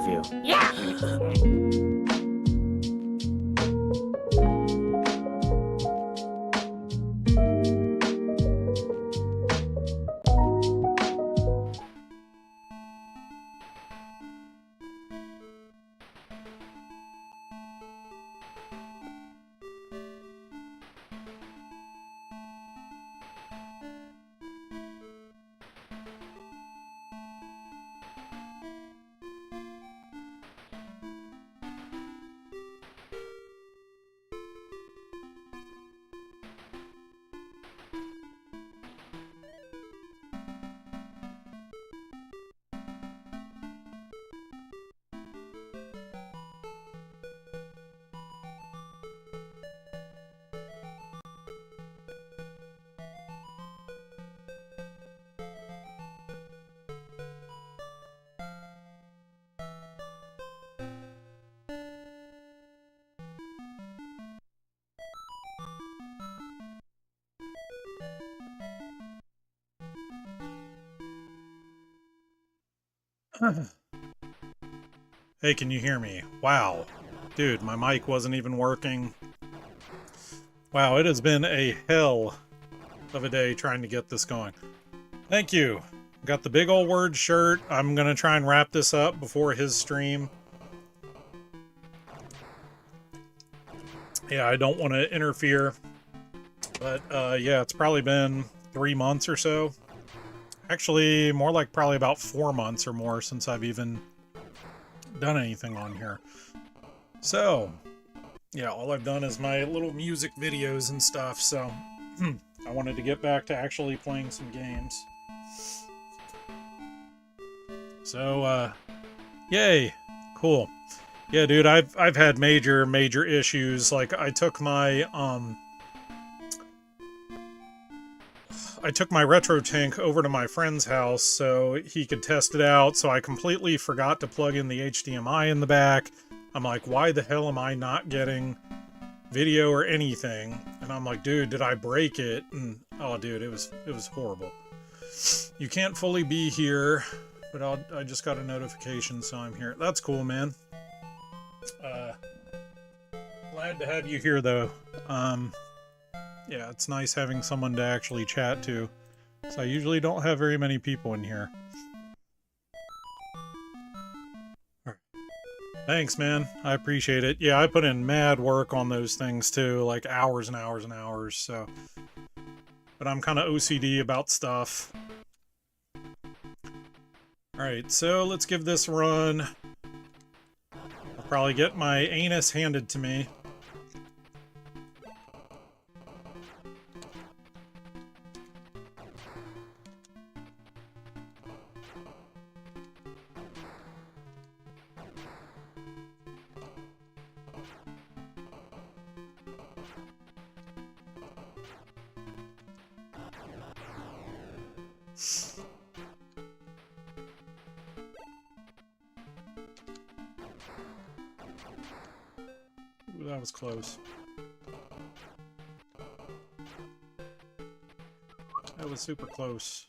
of you. Yeah! Hey, can you hear me? Wow. Dude, my mic wasn't even working. Wow, it has been a hell of a day trying to get this going. Thank you. Got the big old word shirt. I'm gonna try and wrap this up before his stream. Yeah, I don't want to interfere. But, yeah, it's probably been 3 months or so. Actually, more like probably about 4 months or more since I've even done anything on here. So, yeah, all I've done is my little music videos and stuff, so I wanted to get back to actually playing some games. So, yay, cool. Yeah, dude, I've had major issues. Like, I took my retro tank over to my friend's house so he could test it out, so I completely forgot to plug in the HDMI in the back. I'm like, why the hell am I not getting video or anything? And I'm like, dude, did I break it? And oh, dude, it was horrible. You can't fully be here, but I just got a notification, so I'm here. That's cool, man. Glad to have you here, though. Yeah, it's nice having someone to actually chat to. So I usually don't have very many people in here. All right. Thanks, man. I appreciate it. Yeah, I put in mad work on those things too, like hours and hours and hours, so. But I'm kind of OCD about stuff. Alright, so let's give this a run. I'll probably get my anus handed to me. Ooh, that was close. That was super close.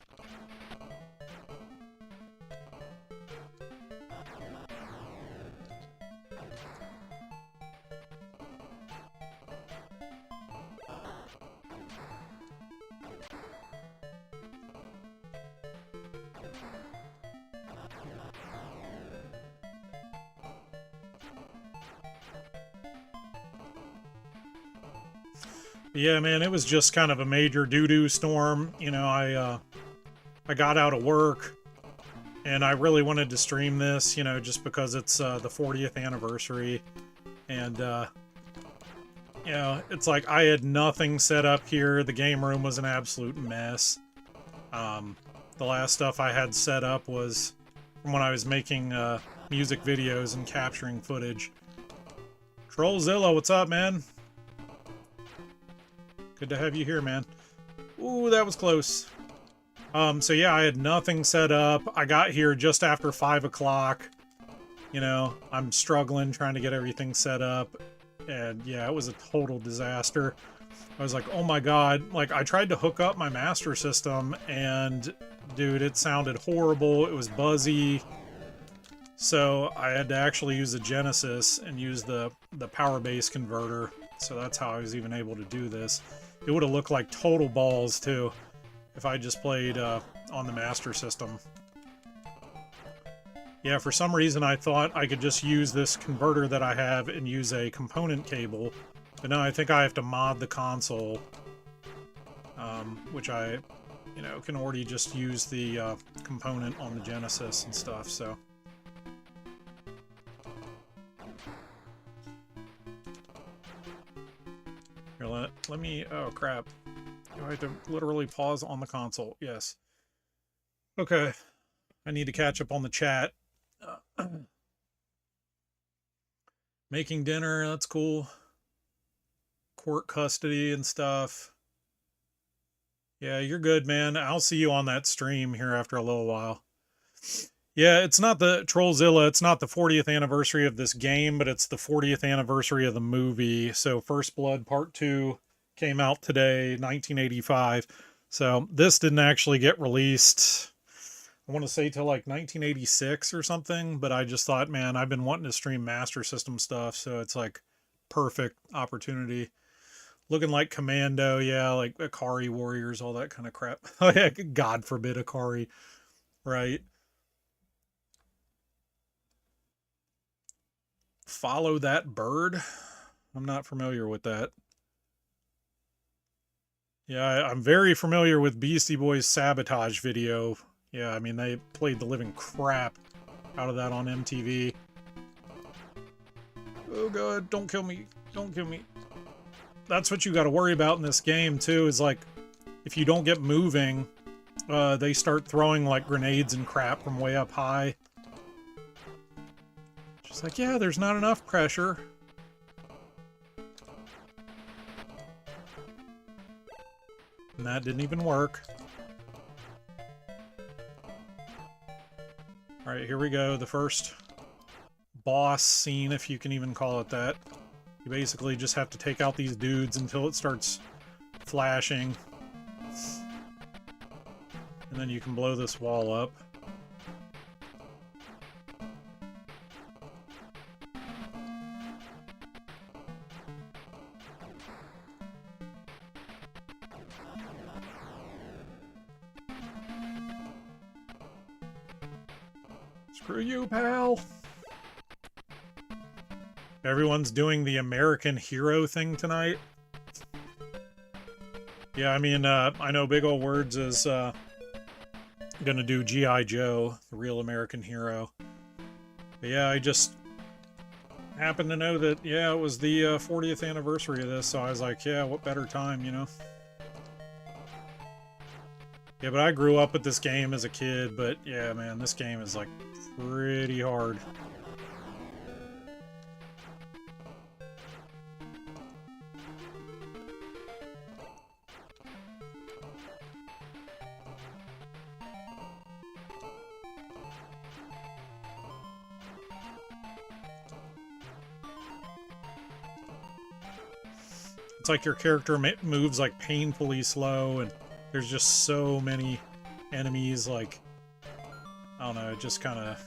Yeah, man, it was just kind of a major doo-doo storm. You know, I got out of work, and I really wanted to stream this, you know, just because it's the 40th anniversary. And, you know, it's like I had nothing set up here. The game room was an absolute mess. The last stuff I had set up was from when I was making music videos and capturing footage. Trollzilla, what's up, man? Good to have you here, man. Ooh, that was close. So yeah, I had nothing set up. I got here just after 5 o'clock. You know, I'm struggling trying to get everything set up. And yeah, it was a total disaster. I was like, oh my god. Like, I tried to hook up my master system, and dude, it sounded horrible. It was buzzy. So I had to actually use a Genesis and use the power base converter. So that's how I was even able to do this. It would have looked like total balls too if I just played on the Master System. Yeah, for some reason I thought I could just use this converter that I have and use a component cable. But no, I think I have to mod the console. Which I, you know, can already just use the component on the Genesis and stuff, so... Here, let me... Oh, crap. Do I have to literally pause on the console? Yes. Okay. I need to catch up on the chat. Making dinner, that's cool. Court custody and stuff. Yeah, you're good, man. I'll see you on that stream here after a little while. Yeah, it's not the Trollzilla. It's not the 40th anniversary of this game, but it's the 40th anniversary of the movie. So First Blood Part 2 came out today, 1985. So this didn't actually get released, I want to say, till like 1986 or something. But I just thought, man, I've been wanting to stream Master System stuff. So it's like perfect opportunity. Looking like Commando, yeah, like Akari Warriors, all that kind of crap. Oh yeah, God forbid Akari, right? Follow That Bird? I'm not familiar with that. Yeah, I'm very familiar with Beastie Boys' Sabotage video. Yeah, I mean, they played the living crap out of that on MTV. Oh god, don't kill me. Don't kill me. That's what you got to worry about in this game too, is like if you don't get moving, they start throwing like grenades and crap from way up high. Just like, yeah, there's not enough pressure. And that didn't even work. Alright, here we go. The first boss scene, if you can even call it that. You basically just have to take out these dudes until it starts flashing. And then you can blow this wall up. Screw you, pal! Everyone's doing the American hero thing tonight. Yeah, I mean, I know Big Ol' Words is gonna do G.I. Joe, the real American hero. But yeah, I just happened to know that, yeah, it was the 40th anniversary of this, so I was like, yeah, what better time, you know? Yeah, but I grew up with this game as a kid, but yeah, man, this game is like pretty hard. It's like your character moves like painfully slow, and there's just so many enemies, like, I don't know, it just kind of...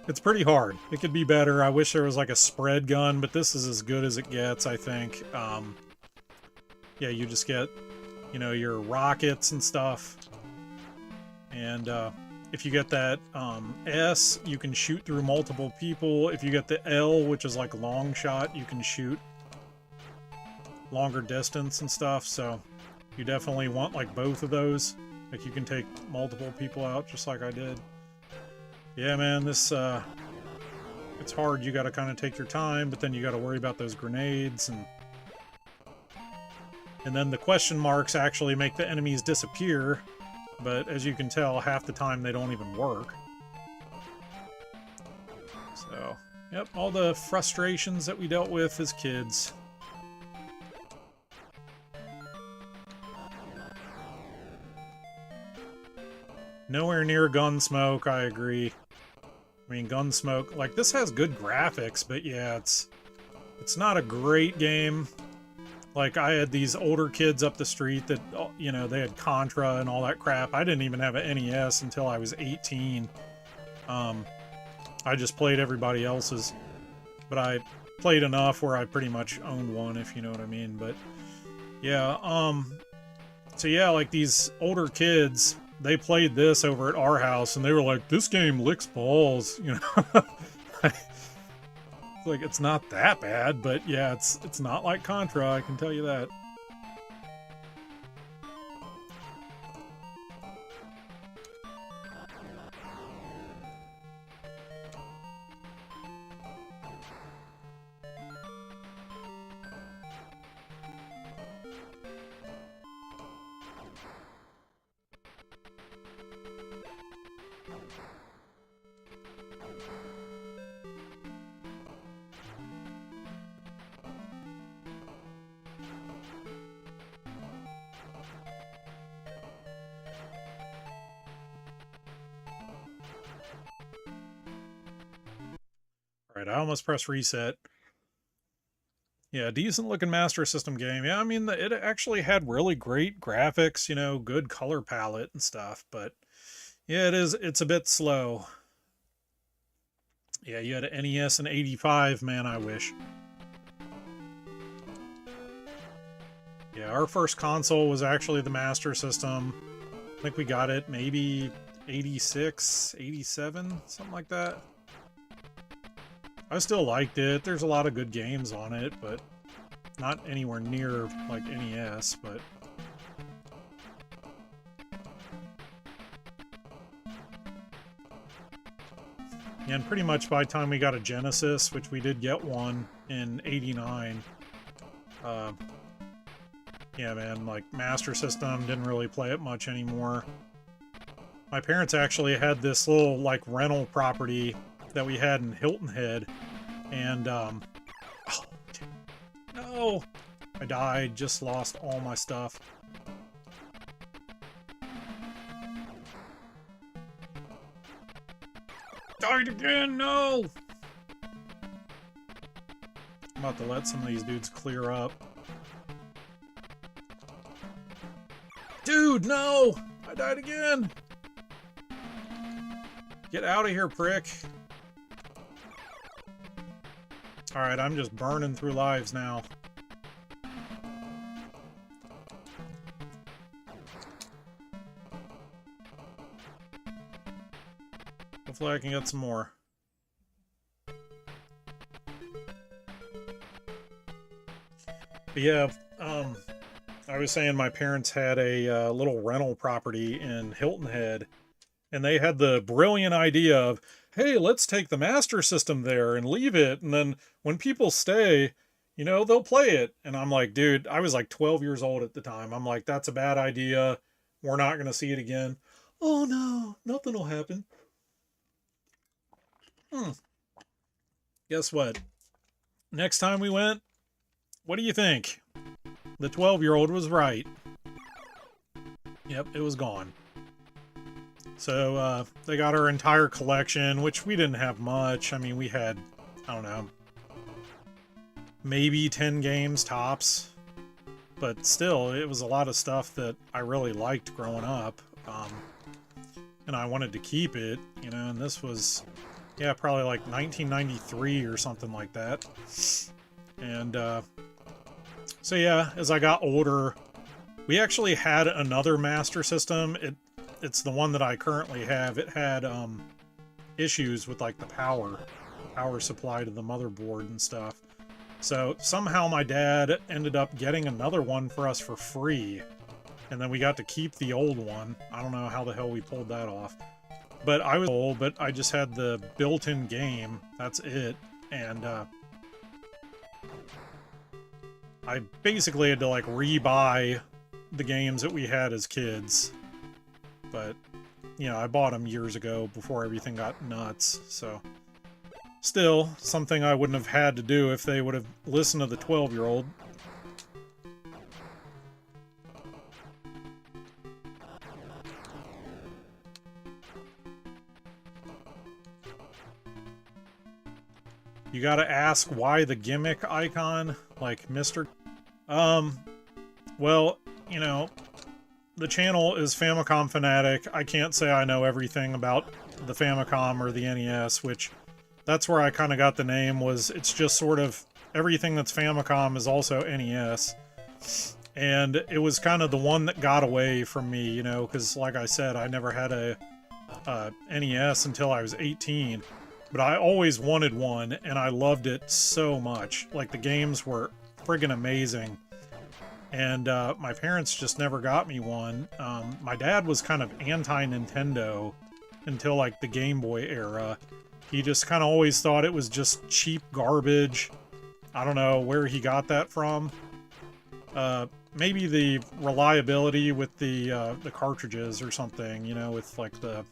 It's pretty hard. It could be better. I wish there was like a spread gun, but this is as good as it gets, I think. Yeah, you just get, you know, your rockets and stuff. And if you get that S, you can shoot through multiple people. If you get the L, which is like long shot, you can shoot longer distance and stuff. So you definitely want like both of those. Like you can take multiple people out just like I did. Yeah, man, this, it's hard. You gotta kind of take your time, but then you gotta worry about those grenades, and then the question marks actually make the enemies disappear, but as you can tell, half the time they don't even work. So, yep, all the frustrations that we dealt with as kids. Nowhere near Gunsmoke, I agree. I mean, Gunsmoke, like, this has good graphics, but yeah, it's not a great game. Like, I had these older kids up the street that, you know, they had Contra and all that crap. I didn't even have an NES until I was 18. I just played everybody else's, but I played enough where I pretty much owned one, if you know what I mean. But yeah, so yeah, like these older kids, they played this over at our house, and they were like, "This game licks balls," you know. Like, it's not that bad, but yeah, it's not like Contra, I can tell you that. Alright, I almost pressed reset. Yeah, decent looking Master System game. Yeah, I mean, it actually had really great graphics, you know, good color palette and stuff, but yeah, it's a bit slow. Yeah, you had an NES and 85, man, I wish. Yeah, our first console was actually the Master System. I think we got it maybe 86, 87, something like that. I still liked it. There's a lot of good games on it, but not anywhere near like NES, but and pretty much by the time we got a Genesis, which we did get one in '89, yeah, man, like Master System, didn't really play it much anymore. My parents actually had this little like rental property that we had in Hilton Head, and oh, no, I died, just lost all my stuff. Died again, no! I'm about to let some of these dudes clear up. Dude, no! I died again! Get out of here, prick. Alright, I'm just burning through lives now. Hopefully I can get some more. But yeah, I was saying my parents had a little rental property in Hilton Head, and they had the brilliant idea of, hey, let's take the Master System there and leave it, and then when people stay, you know, they'll play it. And I'm like, dude, I was like 12 years old at the time. I'm like, that's a bad idea. We're not going to see it again. Oh no, nothing will happen. Guess what? Next time we went, what do you think? The 12-year-old was right. Yep, it was gone. So, they got our entire collection, which we didn't have much. I mean, we had, I don't know, maybe 10 games tops. But still, it was a lot of stuff that I really liked growing up. And I wanted to keep it, you know, and this was, yeah, probably like 1993 or something like that. And, so yeah, as I got older, we actually had another Master System. It's the one that I currently have. It had issues with like the power supply to the motherboard and stuff. So somehow my dad ended up getting another one for us for free, and then we got to keep the old one. I don't know how the hell we pulled that off. But I was old, but I just had the built-in game. That's it. And I basically had to like rebuy the games that we had as kids. But, you know, I bought them years ago before everything got nuts, so... Still, something I wouldn't have had to do if they would have listened to the 12-year-old. You gotta ask why the gimmick icon, like Mr. Well, you know, the channel is Famicom Fanatic. I can't say I know everything about the Famicom or the NES, which that's where I kind of got the name. Was it's just sort of everything that's Famicom is also NES. And it was kind of the one that got away from me, you know, because like I said, I never had a NES until I was 18. But I always wanted one, and I loved it so much. Like, the games were friggin' amazing. And my parents just never got me one. My dad was kind of anti-Nintendo until, like, the Game Boy era. He just kind of always thought it was just cheap garbage. I don't know where he got that from. Maybe the reliability with the cartridges or something, you know, with like the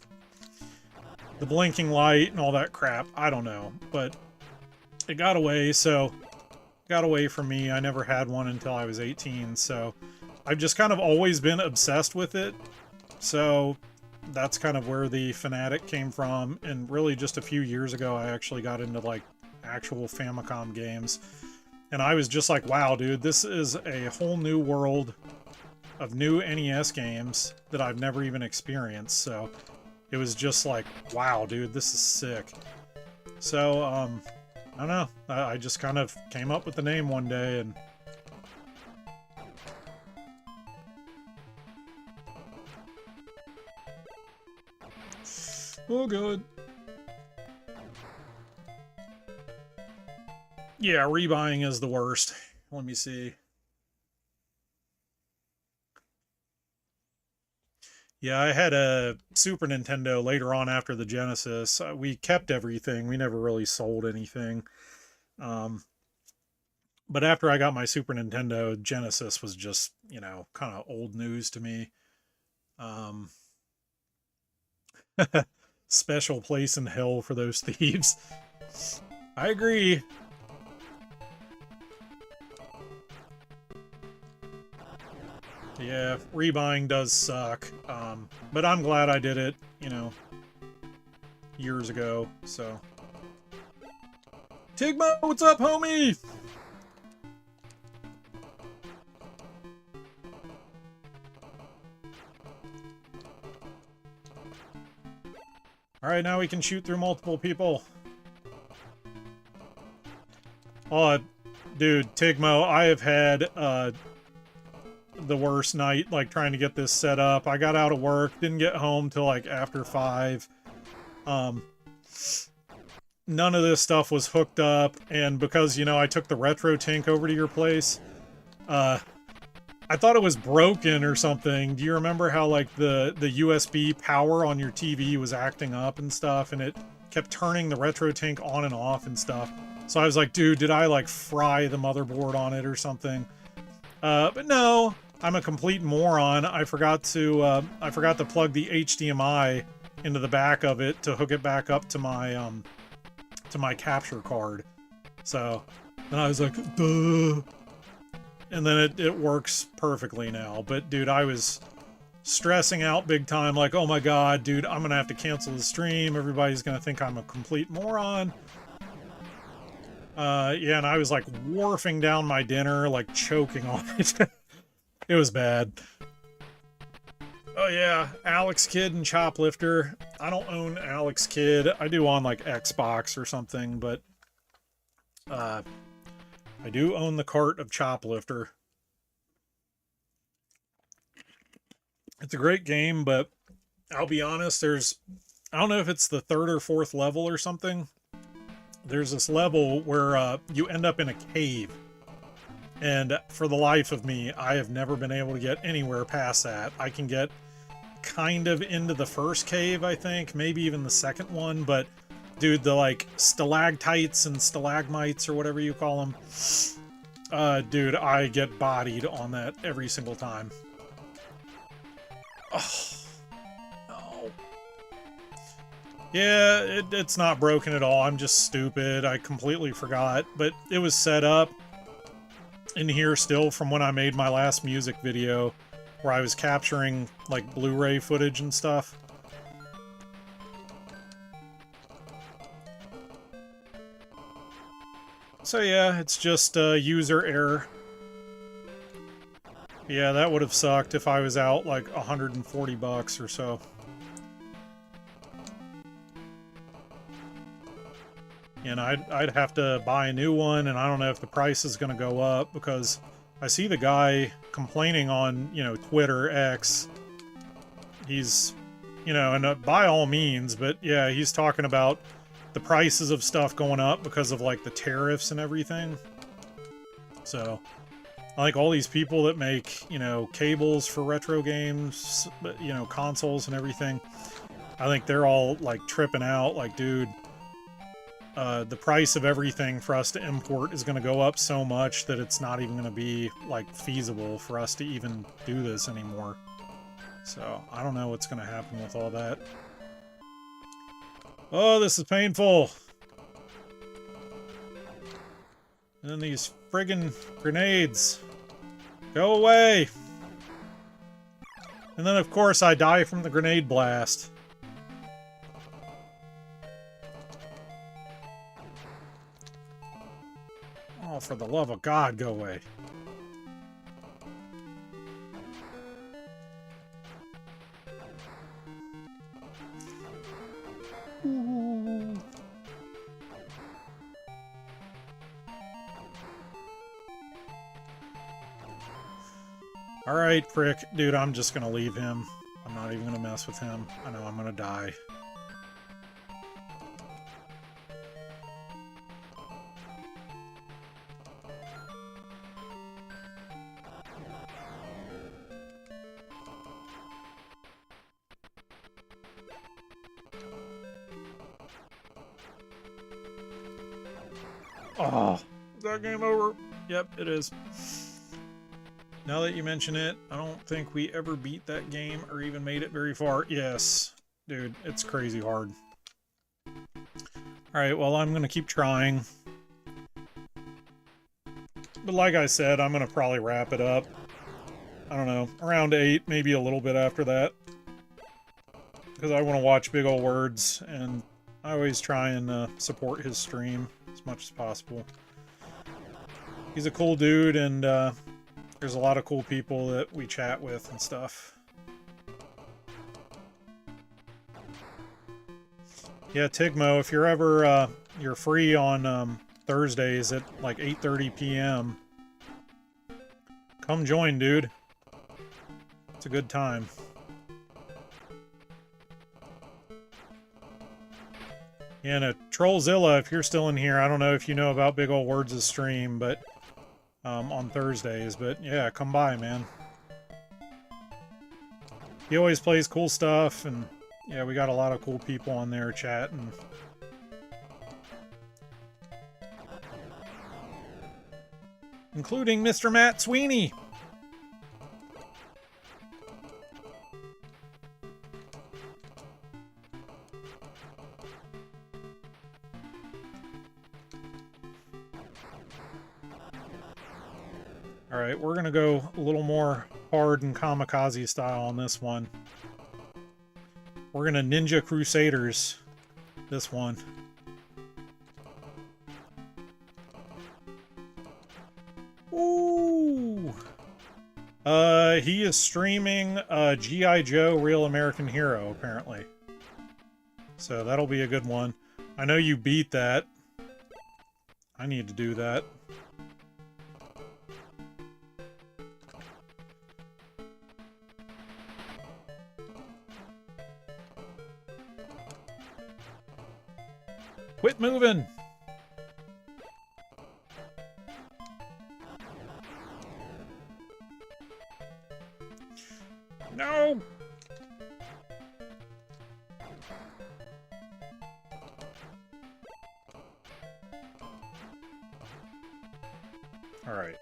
blinking light and all that crap. I don't know, but it got away. So got away from me. I never had one until I was 18. So I've just kind of always been obsessed with it. So that's kind of where the fanatic came from. And really just a few years ago, I actually got into like actual Famicom games. And I was just like, wow, dude, this is a whole new world of new NES games that I've never even experienced. So it was just like, wow, dude, this is sick. So, I don't know. I just kind of came up with the name one day and... Oh, good. Yeah, rebuying is the worst. Let me see. Yeah, I had a Super Nintendo later on after the Genesis. We kept everything. We never really sold anything. But after I got my Super Nintendo, Genesis was just, you know, kind of old news to me. Special place in hell for those thieves. I agree. Yeah, rebuying does suck, but I'm glad I did it, you know, years ago, so. Tigmo, what's up, homie? Alright, now we can shoot through multiple people. Oh, dude, Tigmo, I have had, the worst night, like, trying to get this set up. I got out of work, didn't get home till, like, after 5. None of this stuff was hooked up, and because, you know, I took the retro tank over to your place, I thought it was broken or something. Do you remember how, like, the USB power on your TV was acting up and stuff, and it kept turning the retro tank on and off and stuff? So I was like, dude, did I, like, fry the motherboard on it or something? But no, I'm a complete moron. I forgot to plug the HDMI into the back of it to hook it back up to my capture card. So then I was like, duh. And then it works perfectly now. But dude, I was stressing out big time, like, oh my god, dude, I'm gonna have to cancel the stream. Everybody's gonna think I'm a complete moron. Yeah, and I was like warfing down my dinner, like choking on it. It was bad. Oh yeah, Alex Kidd and Choplifter. I don't own Alex Kidd. I do on like Xbox or something, but I do own the cart of Choplifter. It's a great game, but I'll be honest, I don't know if it's the 3rd or 4th level or something. There's this level where you end up in a cave. And for the life of me, I have never been able to get anywhere past that. I can get kind of into the first cave, I think, maybe even the second one, but dude, the like stalactites and stalagmites or whatever you call them, dude, I get bodied on that every single time. Oh, no. Yeah, it's not broken at all. I'm just stupid. I completely forgot, but it was set up in here still from when I made my last music video where I was capturing like Blu-ray footage and stuff. So yeah, it's just user error. Yeah, that would have sucked if I was out like $140 or so. And I'd have to buy a new one, and I don't know if the price is going to go up, because I see the guy complaining on, you know, Twitter, X. He's, you know, and by all means, but yeah, he's talking about the prices of stuff going up because of, like, the tariffs and everything. So, like, all these people that make, you know, cables for retro games, you know, consoles and everything, I think they're all, like, tripping out, like, dude, the price of everything for us to import is going to go up so much that it's not even going to be, like, feasible for us to even do this anymore. So, I don't know what's going to happen with all that. Oh, this is painful! And then these friggin' grenades. Go away! And then, of course, I die from the grenade blast. Oh, for the love of God, go away. Ooh. Alright, prick. Dude, I'm just gonna leave him. I'm not even gonna mess with him. I know I'm gonna die. Oh, is that game over? Yep, it is. Now that you mention it, I don't think we ever beat that game or even made it very far. Yes, dude, it's crazy hard. Alright, well, I'm going to keep trying. But like I said, I'm going to probably wrap it up. I don't know, around 8, maybe a little bit after that. Because I want to watch Big Ol' Words, and I always try and support his stream as much as possible. He's a cool dude, and there's a lot of cool people that we chat with and stuff. Yeah, Tigmo, if you're ever you're free on Thursdays at like 8:30 p.m., come join, dude. It's a good time. Yeah, and Trollzilla, if you're still in here, I don't know if you know about Big Ol' Words' stream, but on Thursdays, but yeah, come by, man. He always plays cool stuff, and yeah, we got a lot of cool people on there chatting. Including Mr. Matt Sweeney. Alright, we're gonna go a little more hard and kamikaze style on this one. We're gonna Ninja Crusaders this one. Ooh! He is streaming G.I. Joe Real American Hero, apparently. So that'll be a good one. I know you beat that. I need to do that. Quit moving! No! Alright.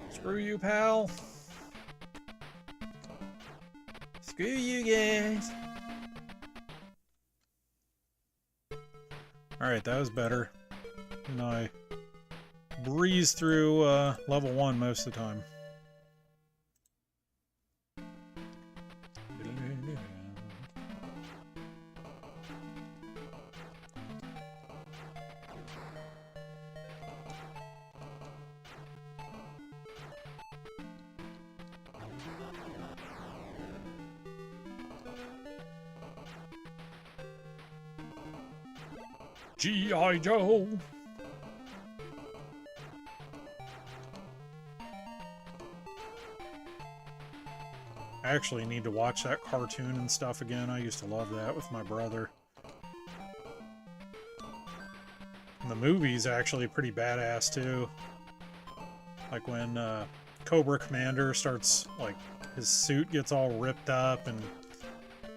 Screw you, pal. Screw you guys. Alright, that was better. and I breeze through level 1 most of the time. G.I. Joe! I actually need to watch that cartoon and stuff again. I used to love that with my brother. And the movie's actually pretty badass too. Like when Cobra Commander starts, like, his suit gets all ripped up and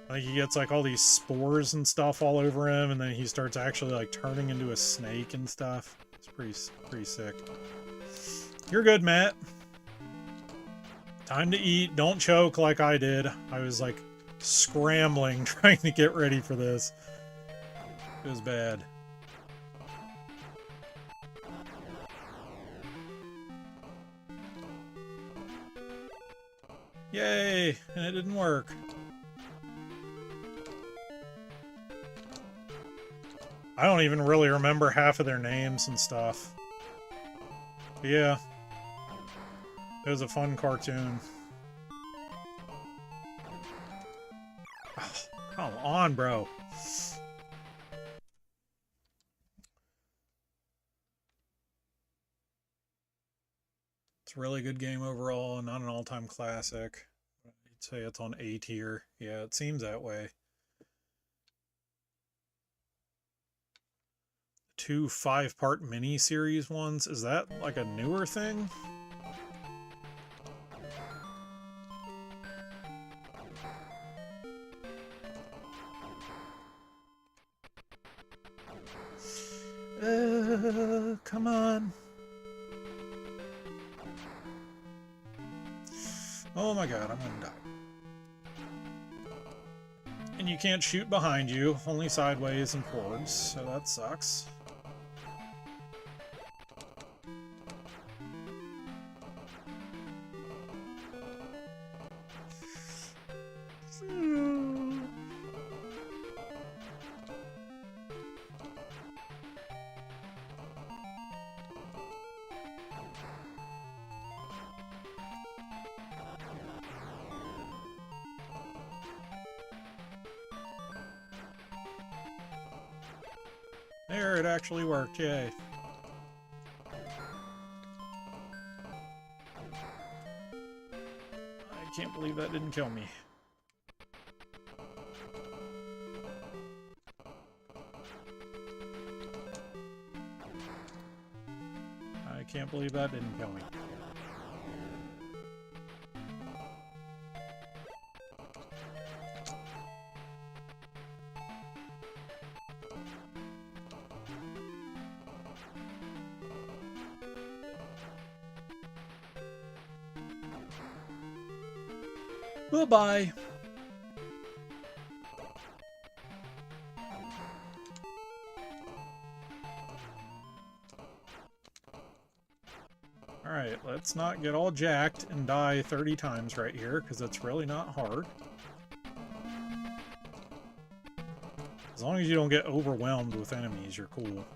like he gets like all these spores and stuff all over him, and then he starts actually like turning into a snake and stuff. It's pretty sick. You're good, Matt. Time to eat. Don't choke like I did. I was like scrambling trying to get ready for this. It was bad. Yay! And it didn't work. I don't even really remember half of their names and stuff. But yeah. It was a fun cartoon. Oh, come on, bro. It's a really good game overall, not an all-time classic. I'd say it's on A tier. Yeah, it seems that way. 2 5-part mini-series ones. Is that like a newer thing? Come on. Oh my god, I'm gonna die. And you can't shoot behind you, only sideways and forwards, so that sucks. There, it actually worked, yay. I can't believe that didn't kill me. I can't believe that didn't kill me. Goodbye. Alright, let's not get all jacked and die 30 times right here, because it's really not hard. As long as you don't get overwhelmed with enemies, you're cool.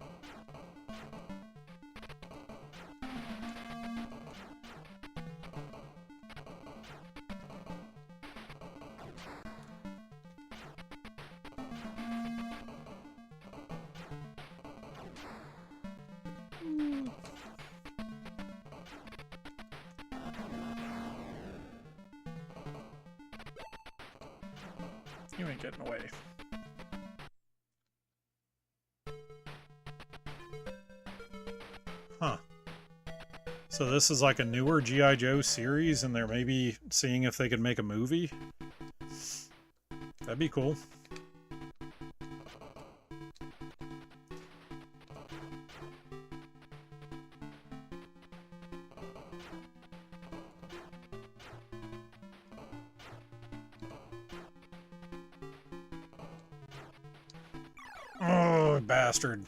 You ain't getting away. Huh. So this is like a newer G.I. Joe series, and they're maybe seeing if they could make a movie? That'd be cool. Oh, bastard.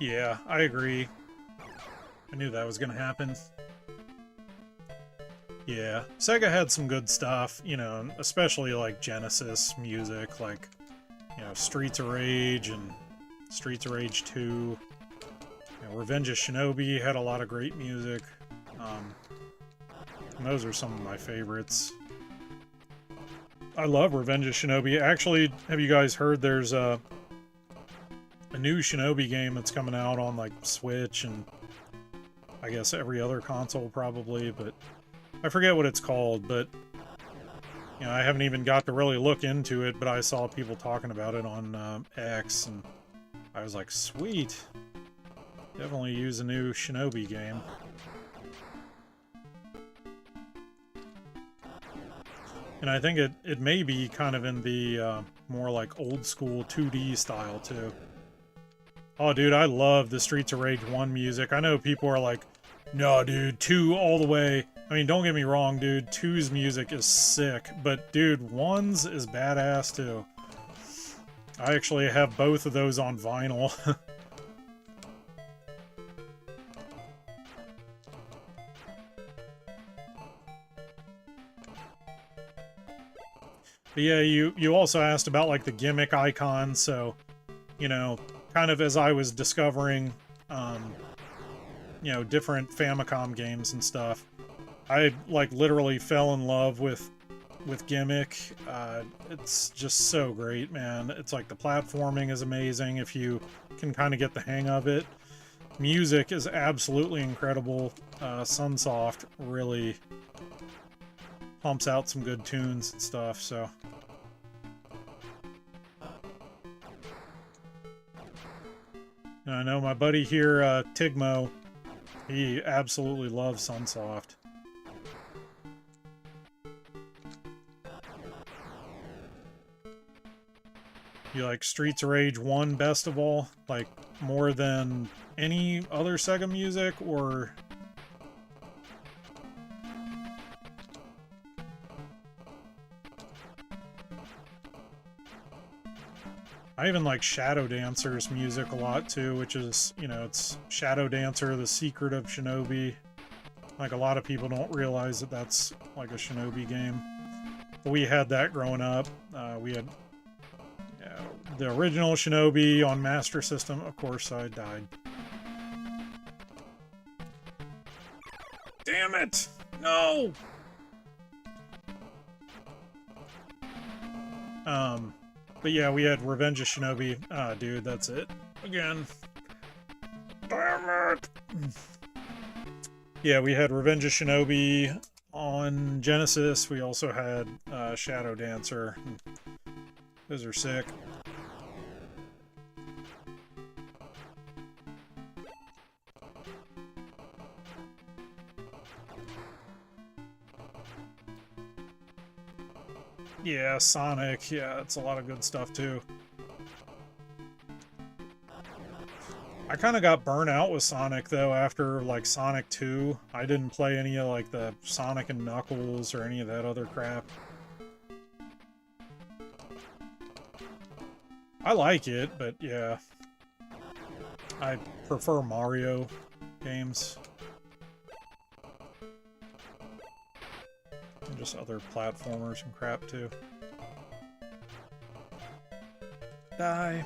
Yeah, I agree. I knew that was gonna happen. Yeah, Sega had some good stuff, you know, especially like Genesis music, like, you know, Streets of Rage and Streets of Rage 2. You know, Revenge of Shinobi had a lot of great music. And those are some of my favorites. I love Revenge of Shinobi. Actually, have you guys heard there's a new Shinobi game that's coming out on like Switch and I guess every other console probably, but I forget what it's called, but you know, I haven't even got to really look into it, but I saw people talking about it on X, and I was like, sweet. Definitely use a new Shinobi game. And I think it may be kind of in the more like old school 2D style too. Oh, dude, I love the Streets of Rage 1 music. I know people are like, no, dude, 2 all the way. I mean, don't get me wrong, dude. 2's music is sick, but dude, 1's is badass too. I actually have both of those on vinyl. But yeah, you also asked about like the gimmick icons, so you know, kind of as I was discovering, you know, different Famicom games and stuff, I like literally fell in love with Gimmick. It's just so great, man. It's like the platforming is amazing if you can kind of get the hang of it. Music is absolutely incredible. Sunsoft really pumps out some good tunes and stuff, so. And I know my buddy here, Tigmo, he absolutely loves Sunsoft. You like Streets of Rage 1 best of all? Like, more than any other Sega music, or... I even like Shadow Dancer's music a lot too, which is, you know, it's Shadow Dancer, the Secret of Shinobi. Like, a lot of people don't realize that that's like a Shinobi game. But we had that growing up. We had the original Shinobi on Master System. Of course, I died. Damn it! No! But yeah, we had Revenge of Shinobi. Ah, dude, that's it. Again. Damn it! Yeah, we had Revenge of Shinobi on Genesis. We also had Shadow Dancer. Those are sick. Yeah, Sonic. Yeah, it's a lot of good stuff too. I kind of got burnt out with Sonic though after like Sonic 2. I didn't play any of like the Sonic and Knuckles or any of that other crap. I like it, but yeah. I prefer Mario games. And just other platformers and crap too. Die.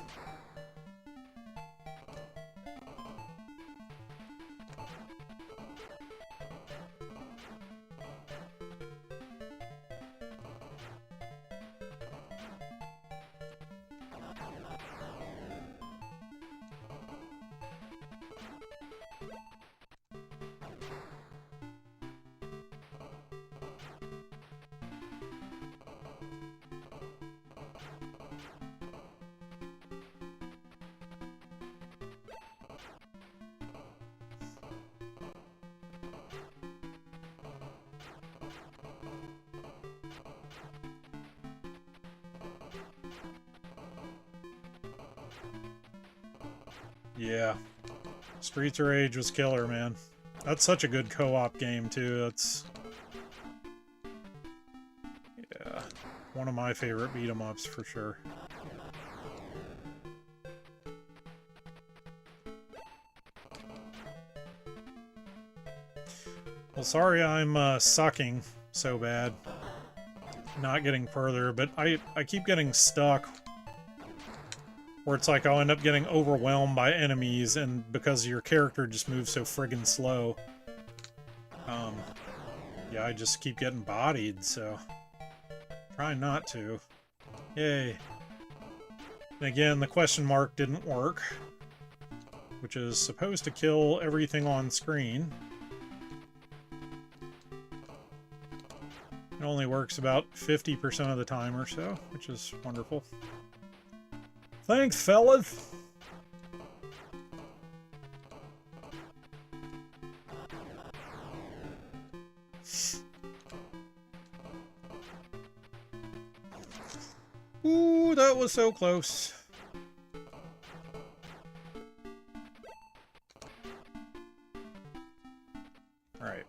Yeah. Streets of Rage was killer, man. That's such a good co-op game, too. That's... yeah. One of my favorite beat-em-ups, for sure. Well, sorry I'm sucking so bad. Not getting further, but I keep getting stuck. Where it's like I'll end up getting overwhelmed by enemies, and because your character just moves so friggin' slow. Yeah, I just keep getting bodied, so... Trying not to. Yay. And again, the question mark didn't work. Which is supposed to kill everything on screen. It only works about 50% of the time or so, which is wonderful. Thanks, fellas! Ooh, that was so close. Alright.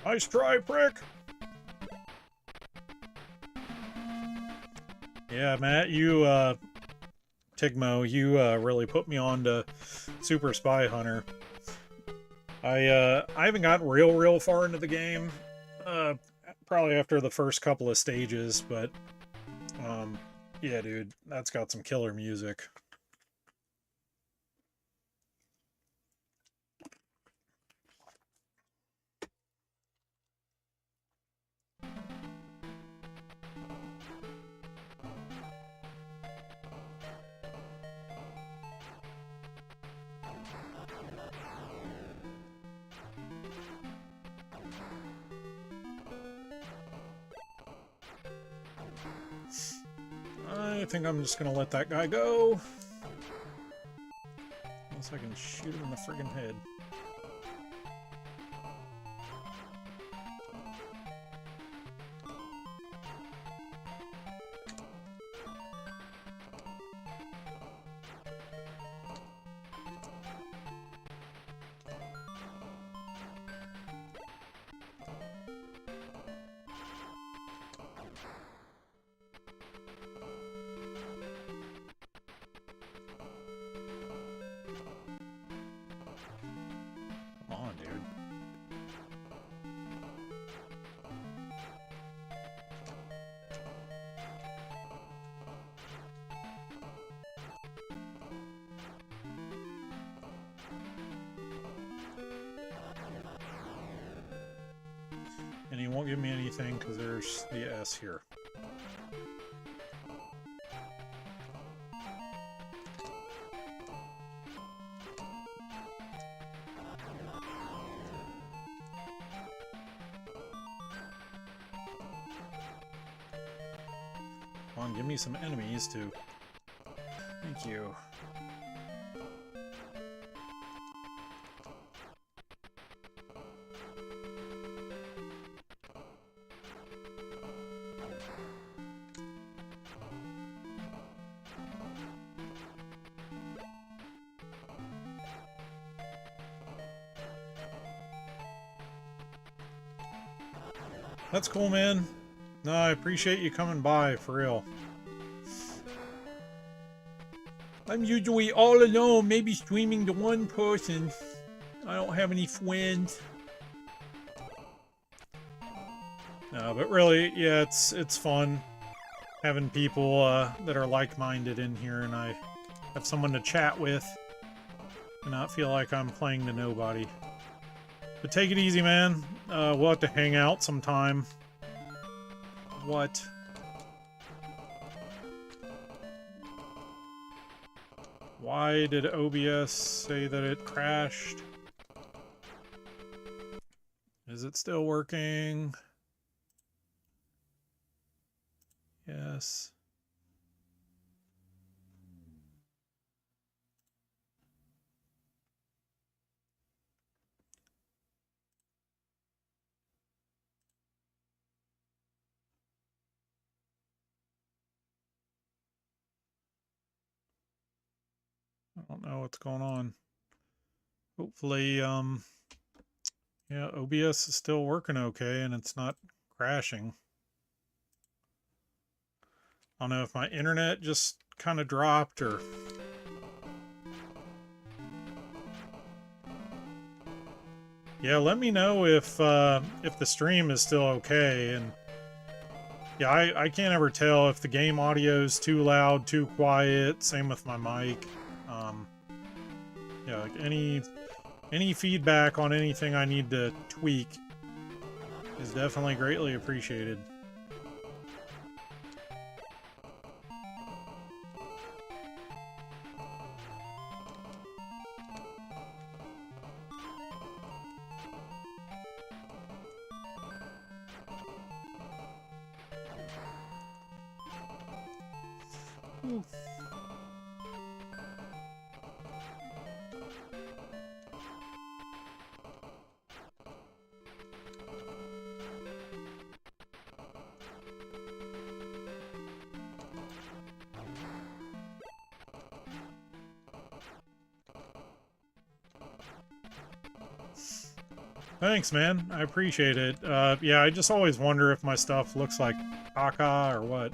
Nice try, prick! Yeah, Matt, you, Tigmo, you, really put me on to Super Spy Hunter. I haven't gotten real far into the game, probably after the first couple of stages, but, yeah, dude, that's got some killer music. I think I'm just gonna let that guy go. Unless I can shoot him in the friggin' head. Come on, dude. And he won't give me anything because there's the S here. Come on, give me some enemies too. Thank you. That's cool, man. No, I appreciate you coming by, for real. I'm usually all alone, maybe streaming to one person. I don't have any friends. No, but really, yeah, it's fun having people that are like-minded in here, and I have someone to chat with and not feel like I'm playing to nobody. But take it easy, man. We'll have to hang out sometime. What? Why did OBS say that it crashed? Is it still working? Yes. don't know what's going on. Hopefully, yeah, OBS is still working okay and it's not crashing. I don't know if my internet just kind of dropped or... Yeah, let me know if the stream is still okay. And yeah, I can't ever tell if the game audio is too loud, too quiet. Same with my mic. Yeah, like any feedback on anything I need to tweak is definitely greatly appreciated. Ooh. Thanks, man. I appreciate it. Yeah, I just always wonder if my stuff looks like caca or what.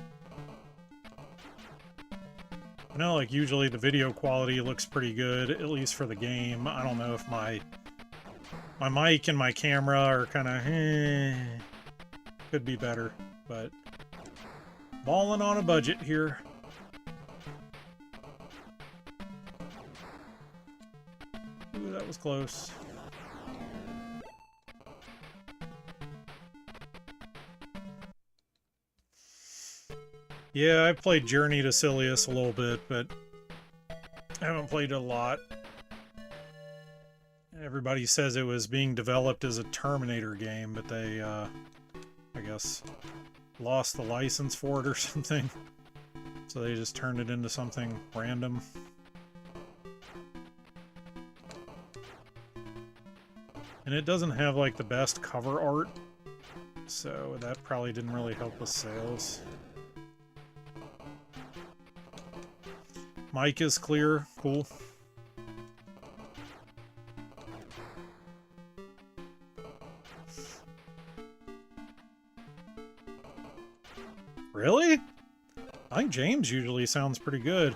I know, like, usually the video quality looks pretty good, at least for the game. I don't know if my mic and my camera are kind of, could be better, but balling on a budget here. Ooh, that was close. Yeah, I've played Journey to Silius a little bit, but I haven't played it a lot. Everybody says it was being developed as a Terminator game, but they, I guess, lost the license for it or something. So they just turned it into something random. And it doesn't have, like, the best cover art, so that probably didn't really help with sales. Mic is clear. Cool. Really? I think James usually sounds pretty good.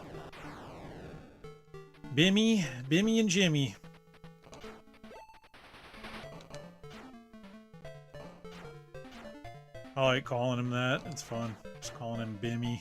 Bimmy and Jimmy. I like calling him that. It's fun. Just calling him Bimmy.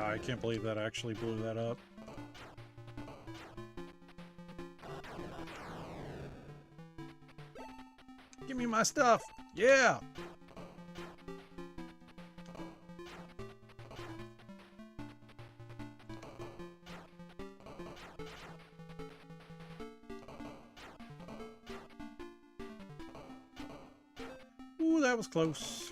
I can't believe that actually blew that up. Give me my stuff! Yeah! Ooh, that was close.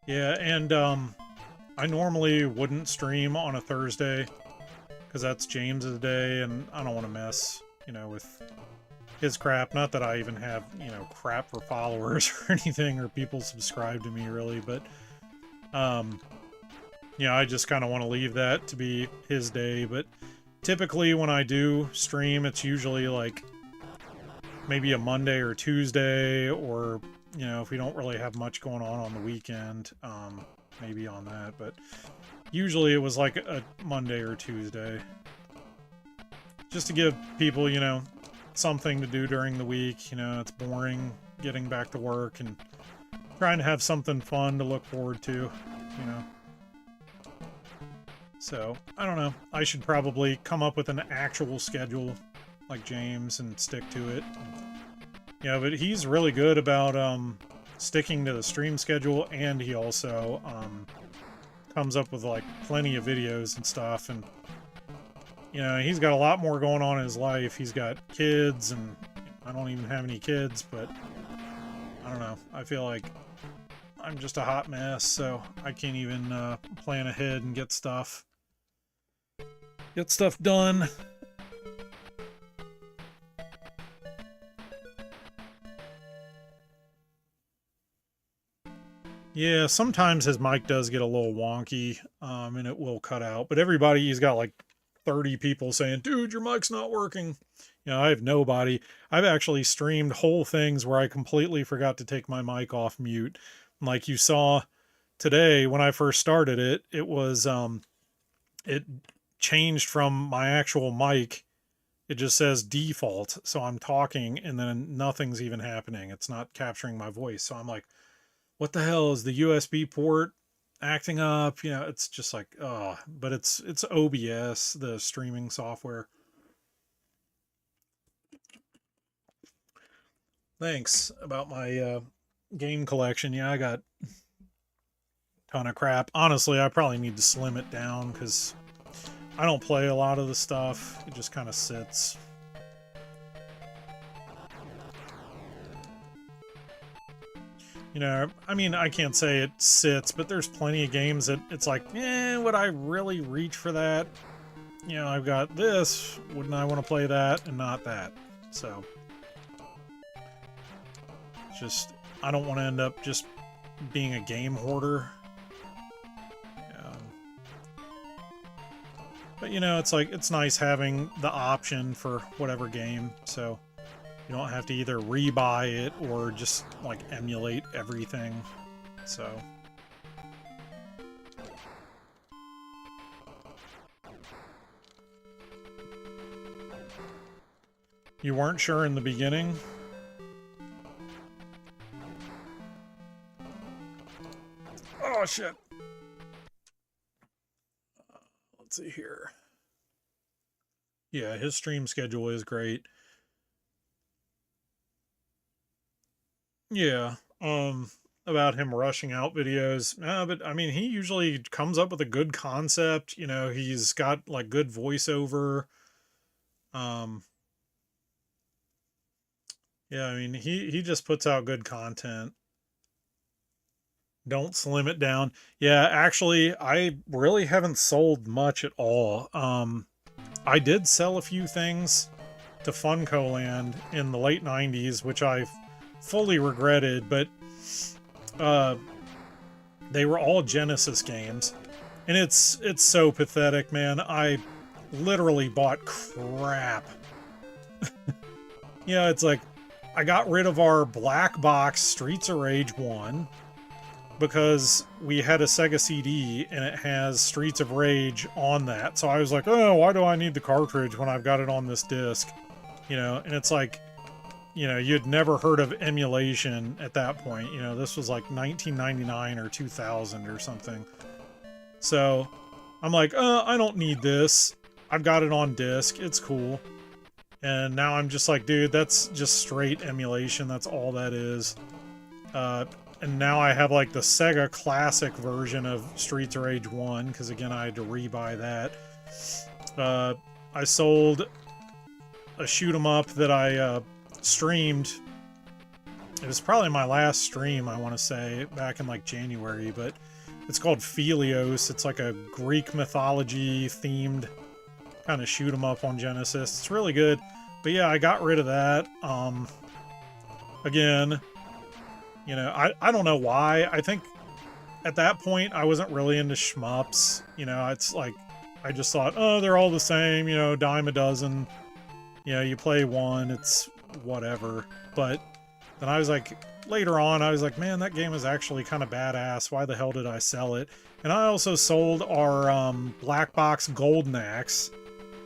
Yeah, and I normally wouldn't stream on a Thursday because that's James's day, and I don't want to mess, you know, with his crap. Not that I even have, you know, crap for followers or anything, or people subscribe to me, really, but yeah, I just kind of want to leave that to be his day. But typically when I do stream, it's usually like maybe a Monday or Tuesday, or you know, if we don't really have much going on the weekend, maybe on that, but usually it was like a Monday or Tuesday. Just to give people, you know, something to do during the week. You know, it's boring getting back to work, and trying to have something fun to look forward to, you know. So, I don't know. I should probably come up with an actual schedule like James, and stick to it. Yeah, but he's really good about sticking to the stream schedule, and he also comes up with like plenty of videos and stuff. And you know, he's got a lot more going on in his life. He's got kids, and I don't even have any kids, but I don't know. I feel like I'm just a hot mess, so I can't even plan ahead and get stuff done. Yeah, sometimes his mic does get a little wonky, and it will cut out. But he's got like 30 people saying, dude, your mic's not working. You know, I have nobody. I've actually streamed whole things where I completely forgot to take my mic off mute. Like you saw today when I first started it, it was, it changed from my actual mic. It just says default. So I'm talking and then nothing's even happening. It's not capturing my voice. So I'm like, what the hell is the USB port acting up? You know, it's just like, but it's OBS, the streaming software. Thanks about my game collection. Yeah, I got a ton of crap. Honestly, I probably need to slim it down because I don't play a lot of the stuff. It just kind of sits. You know, I mean, I can't say it sits, but there's plenty of games that it's like, would I really reach for that? You know, I've got this, wouldn't I want to play that and not that? So, just, I don't want to end up just being a game hoarder. But, you know, it's like, it's nice having the option for whatever game, so you don't have to either rebuy it or just, like, emulate everything, so. You weren't sure in the beginning? Oh, shit. Let's see here. Yeah, his stream schedule is great. Yeah, about him rushing out videos. But I mean, he usually comes up with a good concept. You know, he's got like good voiceover. Yeah, I mean, he just puts out good content. Don't slim it down. Yeah, actually, I really haven't sold much at all. I did sell a few things to Funko Land in the late 90s, which I fully regretted, but they were all Genesis games. And it's so pathetic, man. I literally bought crap. Yeah, it's like, I got rid of our black box Streets of Rage 1 because we had a Sega CD and it has Streets of Rage on that. So I was like, oh, why do I need the cartridge when I've got it on this disc? You know, and it's like, you know, you'd never heard of emulation at that point. You know, this was like 1999 or 2000 or something. So I'm like, I don't need this. I've got it on disc. It's cool. And now I'm just like, dude, that's just straight emulation. That's all that is. And now I have like the Sega Classic version of Streets of Rage 1, because again, I had to rebuy that. I sold a shoot 'em up that I streamed. It was probably my last stream, I want to say, back in like January, but it's called Philios. It's like a Greek mythology themed kind of shoot 'em up on Genesis. It's really good. But yeah, I got rid of that. Again, you know, I don't know why. I think at that point I wasn't really into shmups. You know, it's like, I just thought, oh, they're all the same, you know, dime a dozen. You know, you play one, it's whatever. But then I was like, later on, I was like, man, that game is actually kind of badass. Why the hell did I sell it? And I also sold our Black Box Golden Axe,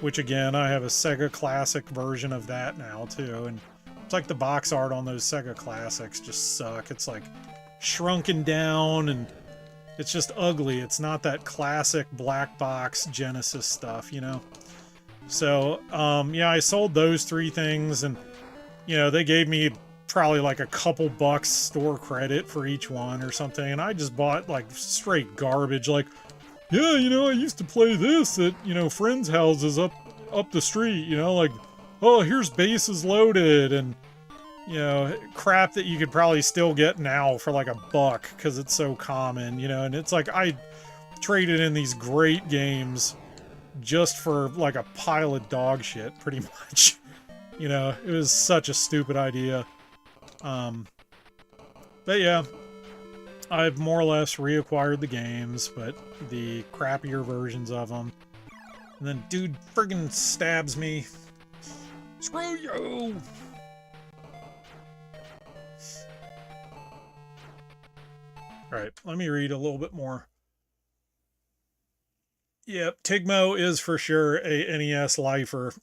which again, I have a Sega Classic version of that now too. And it's like the box art on those Sega Classics just suck. It's like shrunken down and it's just ugly. It's not that classic black box Genesis stuff, you know? So, yeah, I sold those 3 things, and, you know, they gave me probably like a couple bucks store credit for each one or something, and I just bought like straight garbage, like, yeah, you know, I used to play this at, you know, friends' houses up the street, you know, like, oh, here's Bases Loaded, and, you know, crap that you could probably still get now for like $1 because it's so common, you know, and it's like I traded in these great games just for like a pile of dog shit, pretty much. You know, it was such a stupid idea. But yeah, I've more or less reacquired the games, but the crappier versions of them. And then dude friggin' stabs me. Screw you! Alright, let me read a little bit more. Yep, Tigmo is for sure a NES lifer.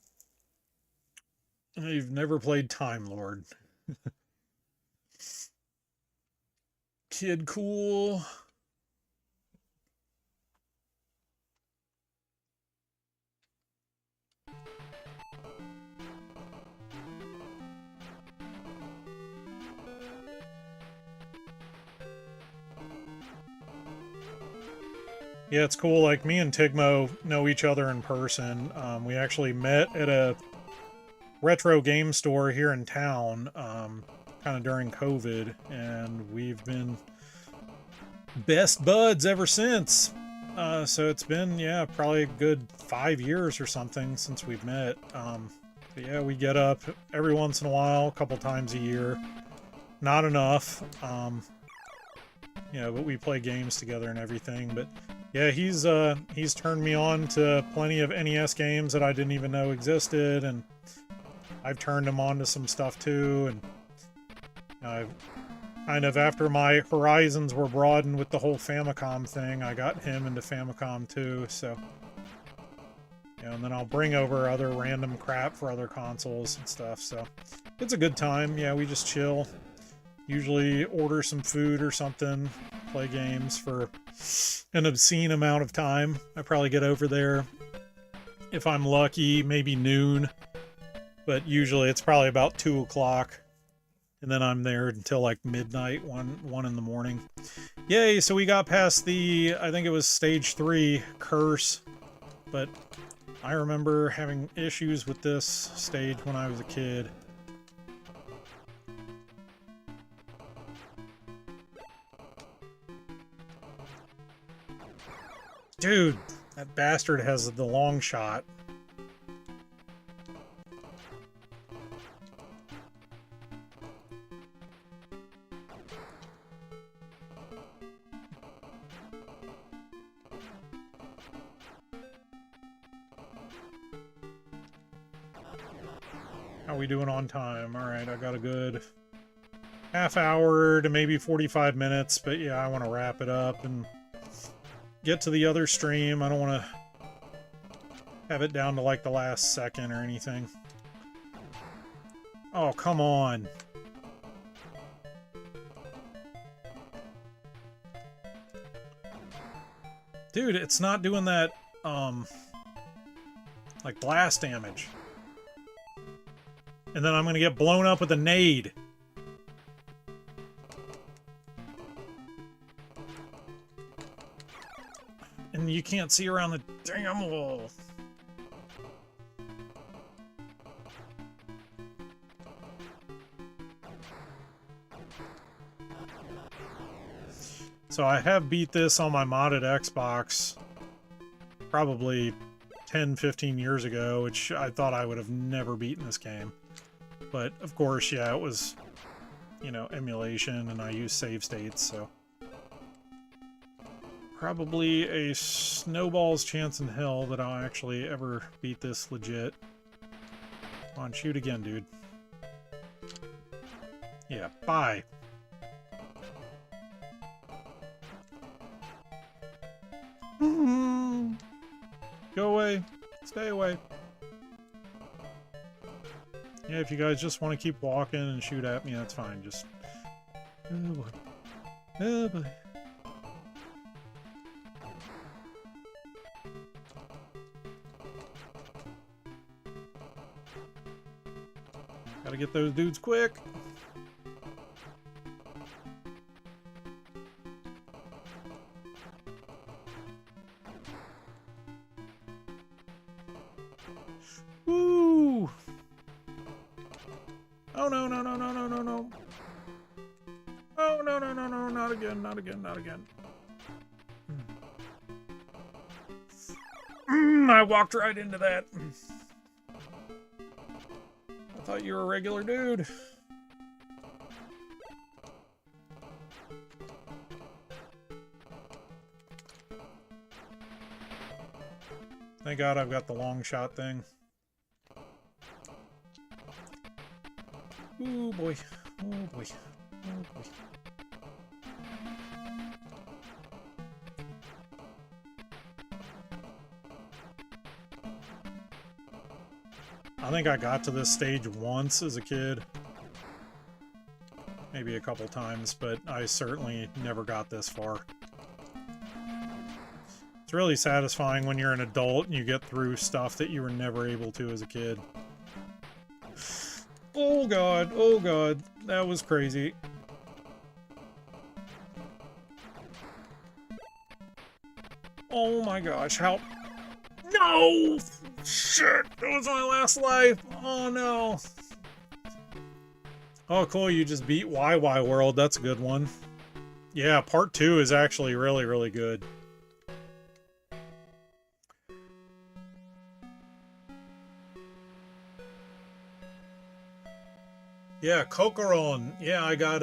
I've never played Time Lord. Kid Cool. Yeah, it's cool. Like, me and Tigmo know each other in person. We actually met at a retro game store here in town, kind of during COVID, and we've been best buds ever since. So it's been, yeah, probably a good 5 years or something since we've met. But yeah, we get up every once in a while, a couple times a year. Not enough, you know, but we play games together and everything. But yeah, he's turned me on to plenty of NES games that I didn't even know existed, and I've turned him on to some stuff too. And I've kind of, after my horizons were broadened with the whole Famicom thing, I got him into Famicom too. So, you know, and then I'll bring over other random crap for other consoles and stuff. So it's a good time. Yeah, we just chill. Usually order some food or something, play games for an obscene amount of time. I probably get over there, if I'm lucky, maybe noon, but usually it's probably about 2 o'clock, and then I'm there until like midnight, 1 in the morning. Yay, so we got past the, I think it was stage 3 curse, but I remember having issues with this stage when I was a kid. Dude, that bastard has the long shot. How are we doing on time? Alright, I got a good half hour to maybe 45 minutes, but yeah, I want to wrap it up and get to the other stream. I don't want to have it down to like the last second or anything. Oh, come on. Dude, it's not doing that, like blast damage. And then I'm gonna get blown up with a nade. And you can't see around the damn wall. So I have beat this on my modded Xbox probably 10-15 years ago, which I thought I would have never beaten this game. But of course, yeah, it was, you know, emulation, and I used save states, so probably a snowball's chance in hell that I'll actually ever beat this legit. Come on, shoot again, dude. Yeah, bye. Go away. Stay away. Yeah, if you guys just want to keep walking and shoot at me, that's fine. Just... Oh, boy. Oh, boy. Gotta get those dudes quick. Woo! Oh no, no, no, no, no, no, no. Oh no, no, no, no, not again, not again, not again. I walked right into that. I thought you were a regular dude. Thank God I've got the long shot thing. Oh boy. Oh boy. Oh boy. I think I got to this stage once as a kid. Maybe a couple times, but I certainly never got this far. It's really satisfying when you're an adult and you get through stuff that you were never able to as a kid. Oh god, that was crazy. Oh my gosh, how... No! Shit, that was my last life. Oh no. Oh cool, you just beat YY World. That's a good one. Yeah, part 2 is actually really, really good. Yeah, Kokoron. Yeah, I got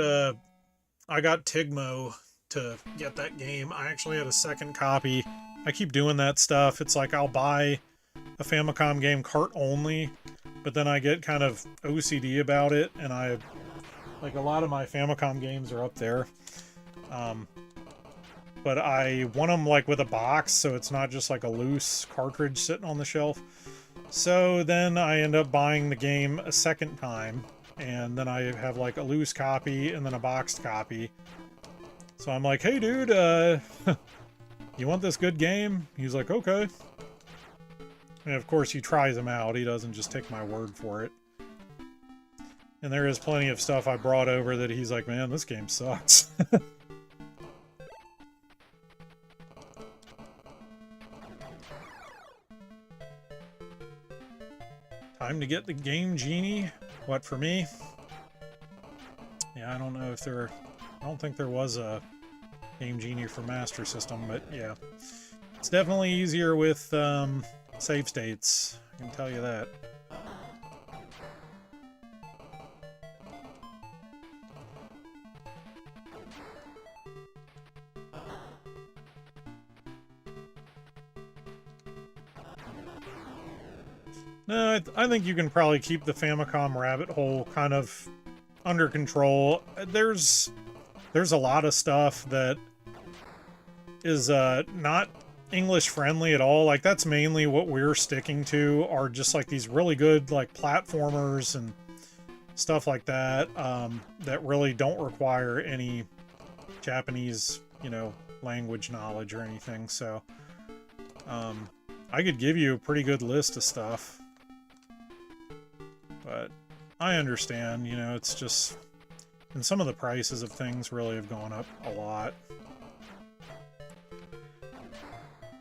Tigmo to get that game. I actually had a second copy. I keep doing that stuff. It's like I'll buy a Famicom game cart only, but then I get kind of OCD about it, and like a lot of my Famicom games are up there. But I want them like with a box, so it's not just like a loose cartridge sitting on the shelf. So then I end up buying the game a second time, and then I have like a loose copy and then a boxed copy. So I'm like, hey dude, you want this good game? He's like, okay. And of course he tries them out. He doesn't just take my word for it. And there is plenty of stuff I brought over that he's like, man, this game sucks. Time to get the Game Genie. What, for me? Yeah, I don't know if there... I don't think there was a Game Genie for Master System, but yeah. It's definitely easier with save states. I can tell you that. No, I think you can probably keep the Famicom rabbit hole kind of under control. There's a lot of stuff that is not English friendly at all. Like, that's mainly what we're sticking to, are just like these really good like platformers and stuff like that, that really don't require any Japanese, you know, language knowledge or anything. So I could give you a pretty good list of stuff, but I understand, you know, it's just, and some of the prices of things really have gone up a lot.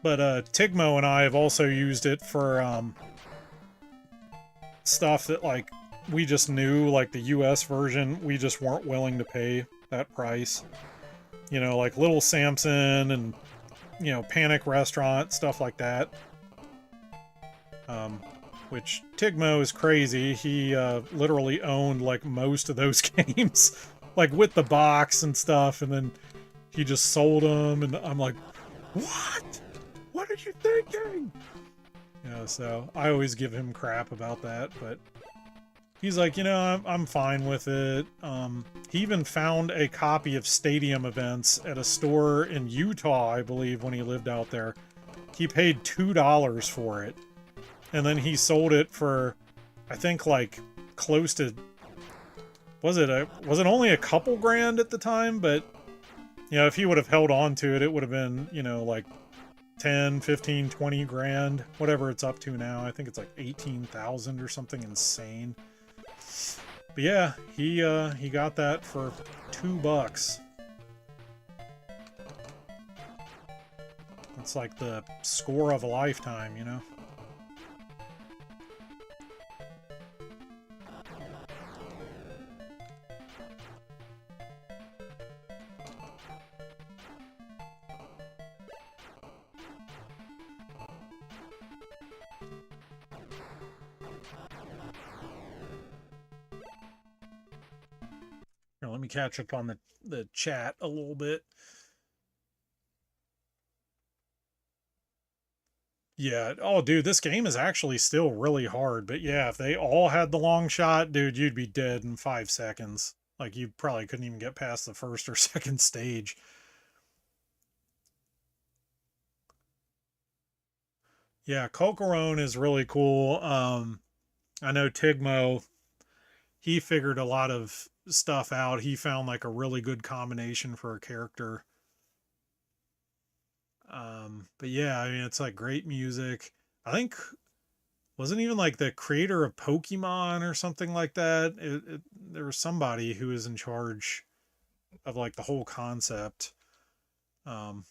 But Tigmo and I have also used it for stuff that, like, we just knew, like the US version, we just weren't willing to pay that price. You know, like Little Samson and, you know, Panic Restaurant, stuff like that. Which, Tigmo is crazy. He literally owned, like, most of those games. Like, with the box and stuff, and then he just sold them, and I'm like, what? What are you thinking? Yeah, so I always give him crap about that, but he's like, you know, I'm fine with it. He even found a copy of Stadium Events at a store in Utah, I believe, when he lived out there. He paid $2 for it. And then he sold it for, I think, like, close to, was it only a couple grand at the time? But, you know, if he would have held on to it, it would have been, you know, like 10, 15, 20 grand, whatever it's up to now. I think it's like 18,000 or something insane. But yeah, he got that for $2. It's like the score of a lifetime, you know? Here, let me catch up on the chat a little bit. Yeah. Oh, dude, this game is actually still really hard. But yeah, if they all had the long shot, dude, you'd be dead in 5 seconds. Like, you probably couldn't even get past the first or second stage. Yeah, Cocorone is really cool. I know Tigmo, he figured a lot of stuff out. He found like a really good combination for a character. But yeah, I mean, it's like great music. I think wasn't even like the creator of Pokemon or something like that. There was somebody who was in charge of like the whole concept. Um,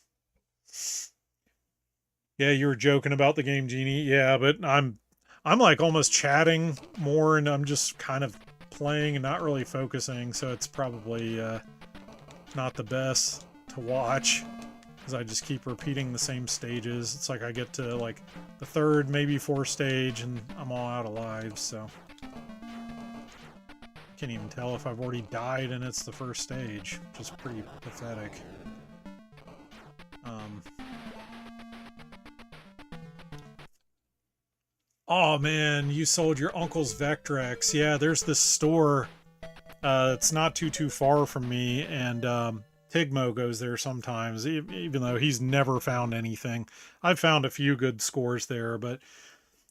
yeah, you were joking about the game Genie. Yeah, but I'm like almost chatting more, and I'm just kind of playing and not really focusing. So it's probably not the best to watch, because I just keep repeating the same stages. It's like I get to like the third, maybe fourth stage, and I'm all out of lives, so can't even tell if I've already died and it's the first stage, which is pretty pathetic. Oh man, you sold your uncle's Vectrex. Yeah, there's this store. It's not too far from me, and Tigmo goes there sometimes, even though he's never found anything. I've found a few good scores there, but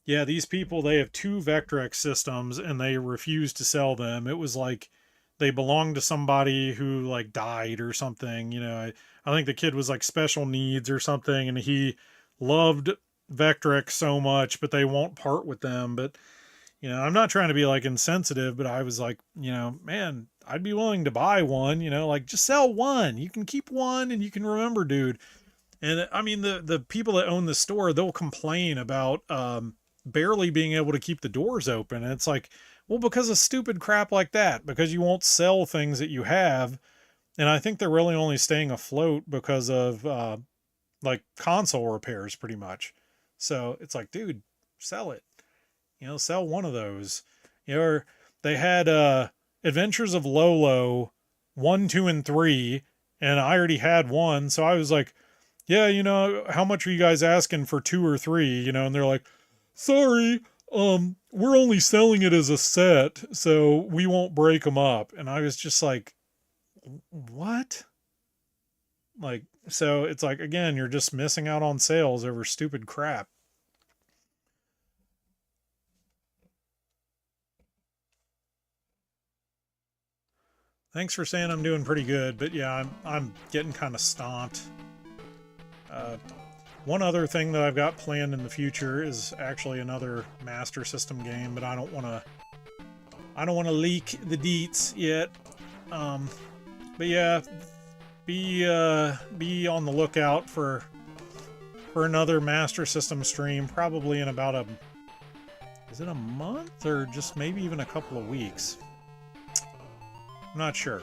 yeah, these people, they have 2 Vectrex systems and they refuse to sell them. It was like they belonged to somebody who like died or something. You know, I think the kid was like special needs or something, and he loved Vectrex so much, but they won't part with them. But you know, I'm not trying to be like insensitive, but I was like, you know, man, I'd be willing to buy one, you know, like just sell one. You can keep one and you can remember, dude. And I mean, the people that own the store, they'll complain about barely being able to keep the doors open. And it's like, well, because of stupid crap like that, because you won't sell things that you have. And I think they're really only staying afloat because of like console repairs, pretty much. So it's like, dude, sell it. You know, sell one of those. You know, or they had Adventures of Lolo 1, 2, and 3, and I already had one, so I was like, yeah, you know, how much are you guys asking for 2 or 3? You know, and they're like, sorry, we're only selling it as a set, so we won't break them up. And I was just like, what? Like, so it's like, again, you're just missing out on sales over stupid crap. Thanks for saying I'm doing pretty good, but yeah, I'm getting kind of stomped. One other thing that I've got planned in the future is actually another Master System game, but I don't want to leak the deets yet. But yeah, be on the lookout for another Master System stream, probably in about is it a month or just maybe even a couple of weeks? I'm not sure.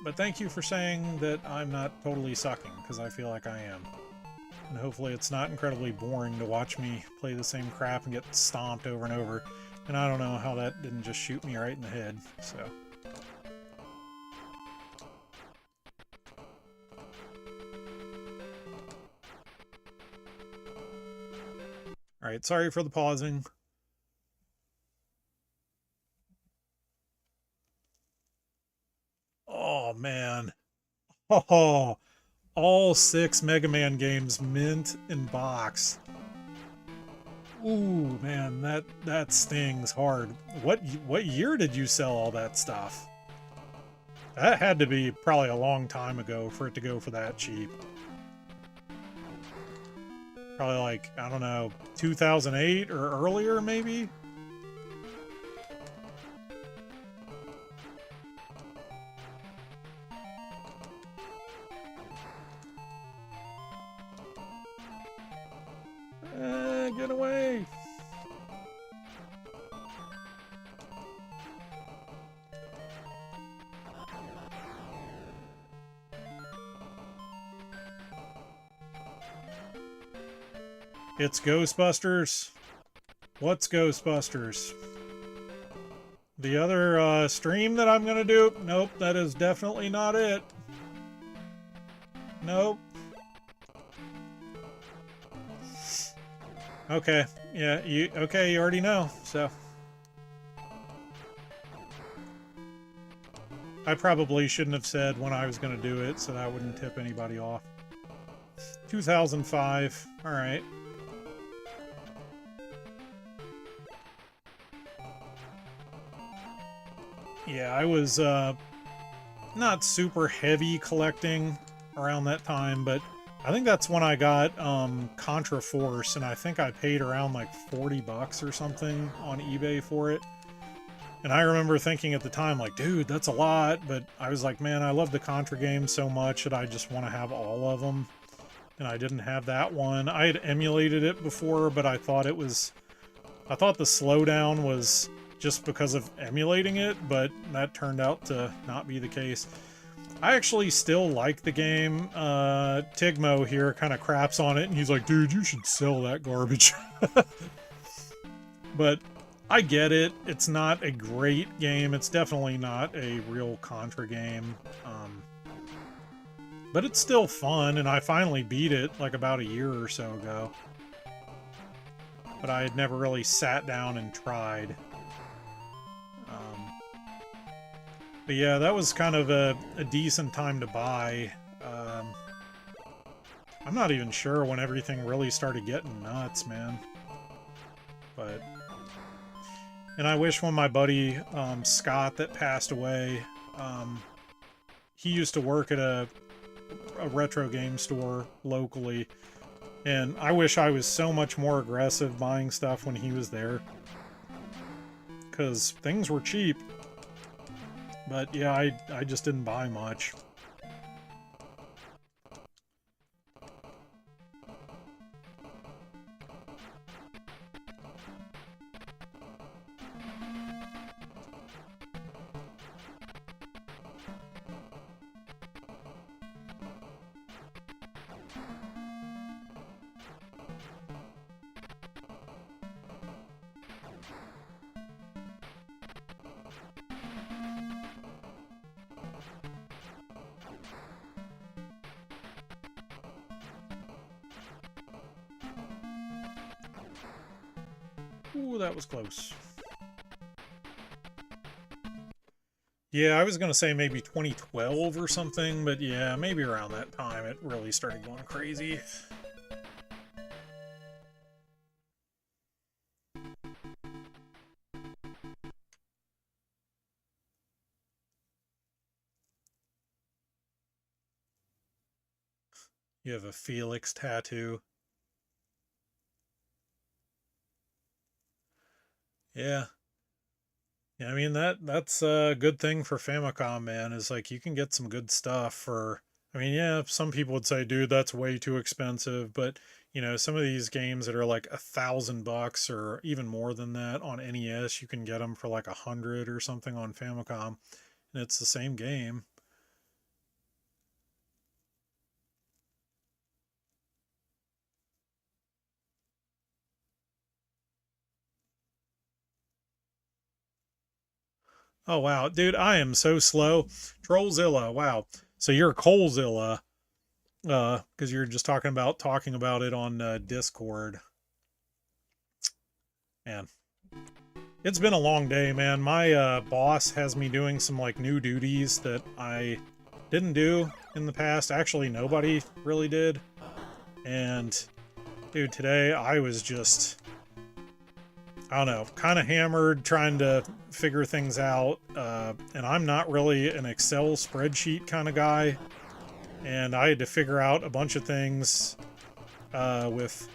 But thank you for saying that I'm not totally sucking, because I feel like I am. And hopefully it's not incredibly boring to watch me play the same crap and get stomped over and over. And I don't know how that didn't just shoot me right in the head, so. Alright, sorry for the pausing. Oh, man. Oh, all 6 Mega Man games mint in box. Ooh, man, that stings hard. What year did you sell all that stuff? That had to be probably a long time ago for it to go for that cheap. Probably like, I don't know, 2008 or earlier, maybe? get away! It's Ghostbusters. What's Ghostbusters? The other stream that I'm gonna do? Nope, that is definitely not it. Nope. Okay, yeah, you already know, so. I probably shouldn't have said when I was gonna do it, so that wouldn't tip anybody off. 2005, alright. Yeah, I was not super heavy collecting around that time, but I think that's when I got Contra Force, and I think I paid around like 40 bucks or something on eBay for it. And I remember thinking at the time, like, dude, that's a lot, but I was like, man, I love the Contra games so much that I just want to have all of them. And I didn't have that one. I had emulated it before, but I thought the slowdown was just because of emulating it, but that turned out to not be the case. I actually still like the game. Tigmo here kind of craps on it, and he's like, dude, you should sell that garbage. But I get it. It's not a great game. It's definitely not a real Contra game. But it's still fun, and I finally beat it like about a year or so ago. But I had never really sat down and tried. But yeah, that was kind of a decent time to buy. I'm not even sure when everything really started getting nuts, man. But... And I wish when my buddy, Scott, that passed away, he used to work at a retro game store locally. And I wish I was so much more aggressive buying stuff when he was there. Because things were cheap. But yeah, I just didn't buy much. Ooh, that was close. Yeah, I was gonna say maybe 2012 or something, but yeah, maybe around that time it really started going crazy. You have a Felix tattoo. Yeah. Yeah, I mean that's a good thing for Famicom, man, is like you can get some good stuff for, I mean, yeah, some people would say, dude, that's way too expensive, but you know, some of these games that are like $1,000 or even more than that on NES, you can get them for like 100 or something on Famicom, and it's the same game. Oh wow, dude, I am so slow. Trollzilla, wow. So you're Colezilla, because you're just talking about it on Discord. Man, it's been a long day, man. My boss has me doing some like new duties that I didn't do in the past. Actually, nobody really did. And dude, today I was just, I don't know, kind of hammered trying to figure things out. And I'm not really an Excel spreadsheet kind of guy. And I had to figure out a bunch of things with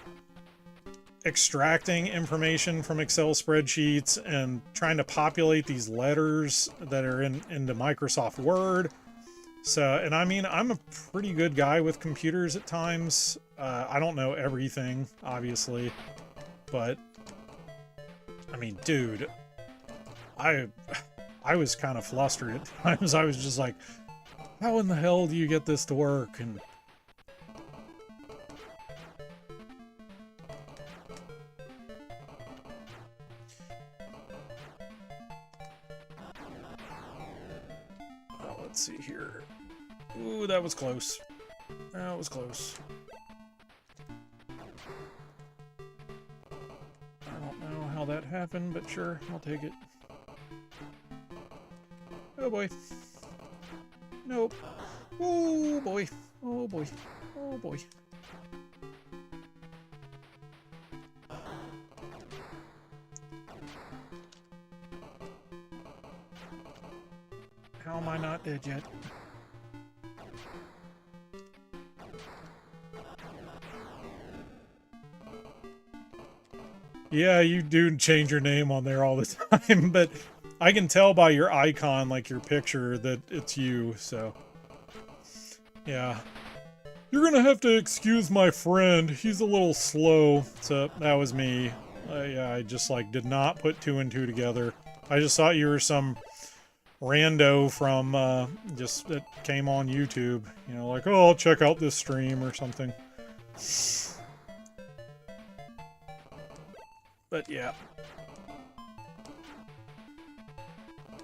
extracting information from Excel spreadsheets and trying to populate these letters that are into Microsoft Word. So, and I mean, I'm a pretty good guy with computers at times. I don't know everything, obviously. But, I mean, dude, I was kind of flustered at times. I was just like, how in the hell do you get this to work? And let's see here. Ooh, that was close. That was close. I don't know how that happened, but sure, I'll take it. Oh boy. Nope. Oh boy. Oh boy. Oh boy. How am I not dead yet? Yeah, you do change your name on there all the time, but I can tell by your icon, like your picture, that it's you, so. Yeah. You're gonna have to excuse my friend. He's a little slow. So, that was me. Yeah, I just, like, did not put two and two together. I just thought you were some rando from, just, that came on YouTube. You know, like, oh, I'll check out this stream or something. But, yeah.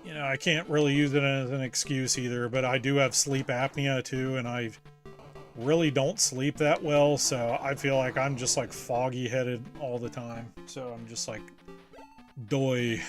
You know, I can't really use it as an excuse either, but I do have sleep apnea too, and I really don't sleep that well, so I feel like I'm just like foggy-headed all the time. So I'm just like, doy.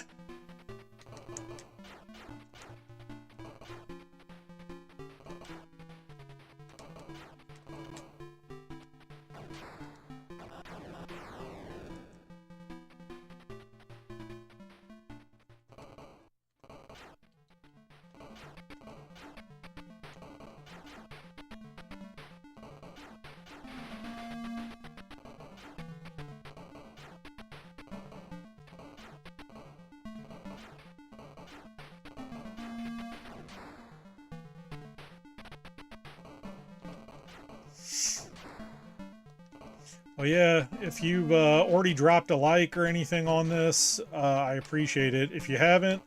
Well, yeah, if you've already dropped a like or anything on this, I appreciate it. If you haven't,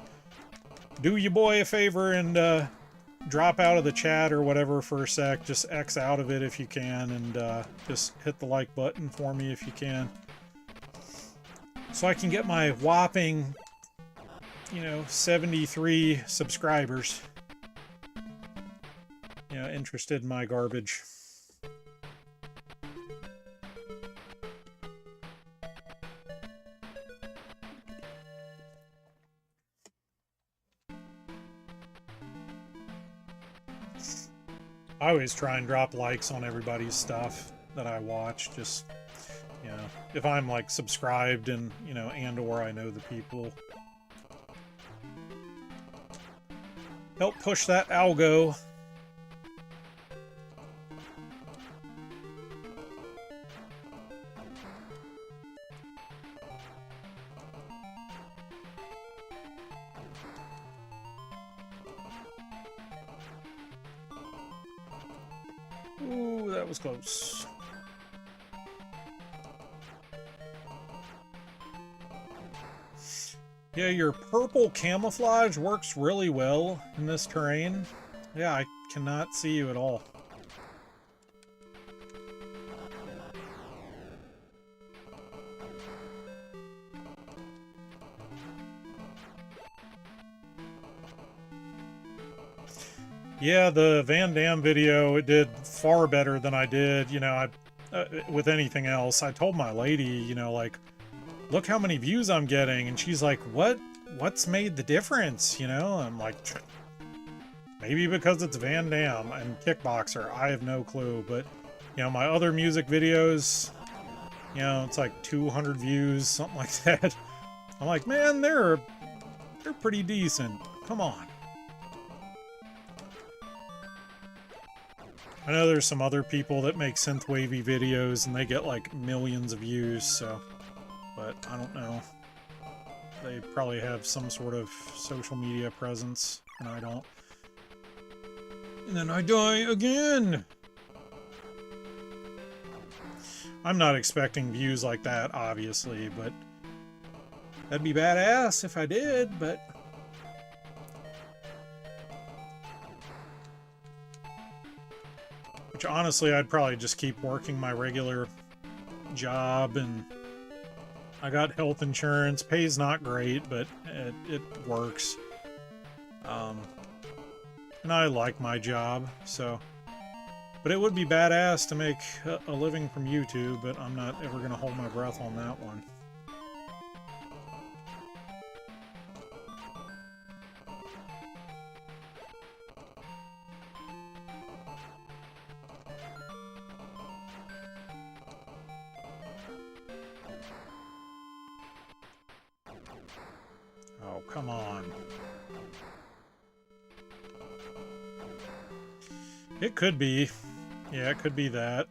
do your boy a favor and drop out of the chat or whatever for a sec. Just X out of it if you can, and just hit the like button for me if you can. So I can get my whopping, you know, 73 subscribers, you know, interested in my garbage. I always try and drop likes on everybody's stuff that I watch, just, you know, if I'm like subscribed and, you know, and or I know the people. Help push that algo. Ooh, that was close. Yeah, your purple camouflage works really well in this terrain. Yeah, I cannot see you at all. Yeah, the Van Damme video, it did far better than I did, you know, with anything else. I told my lady, you know, like, look how many views I'm getting, and she's like, what's made the difference, you know? I'm like, maybe because it's Van Damme and Kickboxer, I have no clue, but, you know, my other music videos, you know, it's like 200 views, something like that. I'm like, man, they're pretty decent. Come on. I know there's some other people that make synthwavy videos and they get like millions of views, so, but I don't know. They probably have some sort of social media presence, and I don't. And then I die again! I'm not expecting views like that, obviously, but that'd be badass if I did, but... Which, honestly, I'd probably just keep working my regular job, and I got health insurance. Pay's not great, but it works. And I like my job, so... But it would be badass to make a living from YouTube, but I'm not ever going to hold my breath on that one. Oh, come on. It could be. Yeah, it could be that.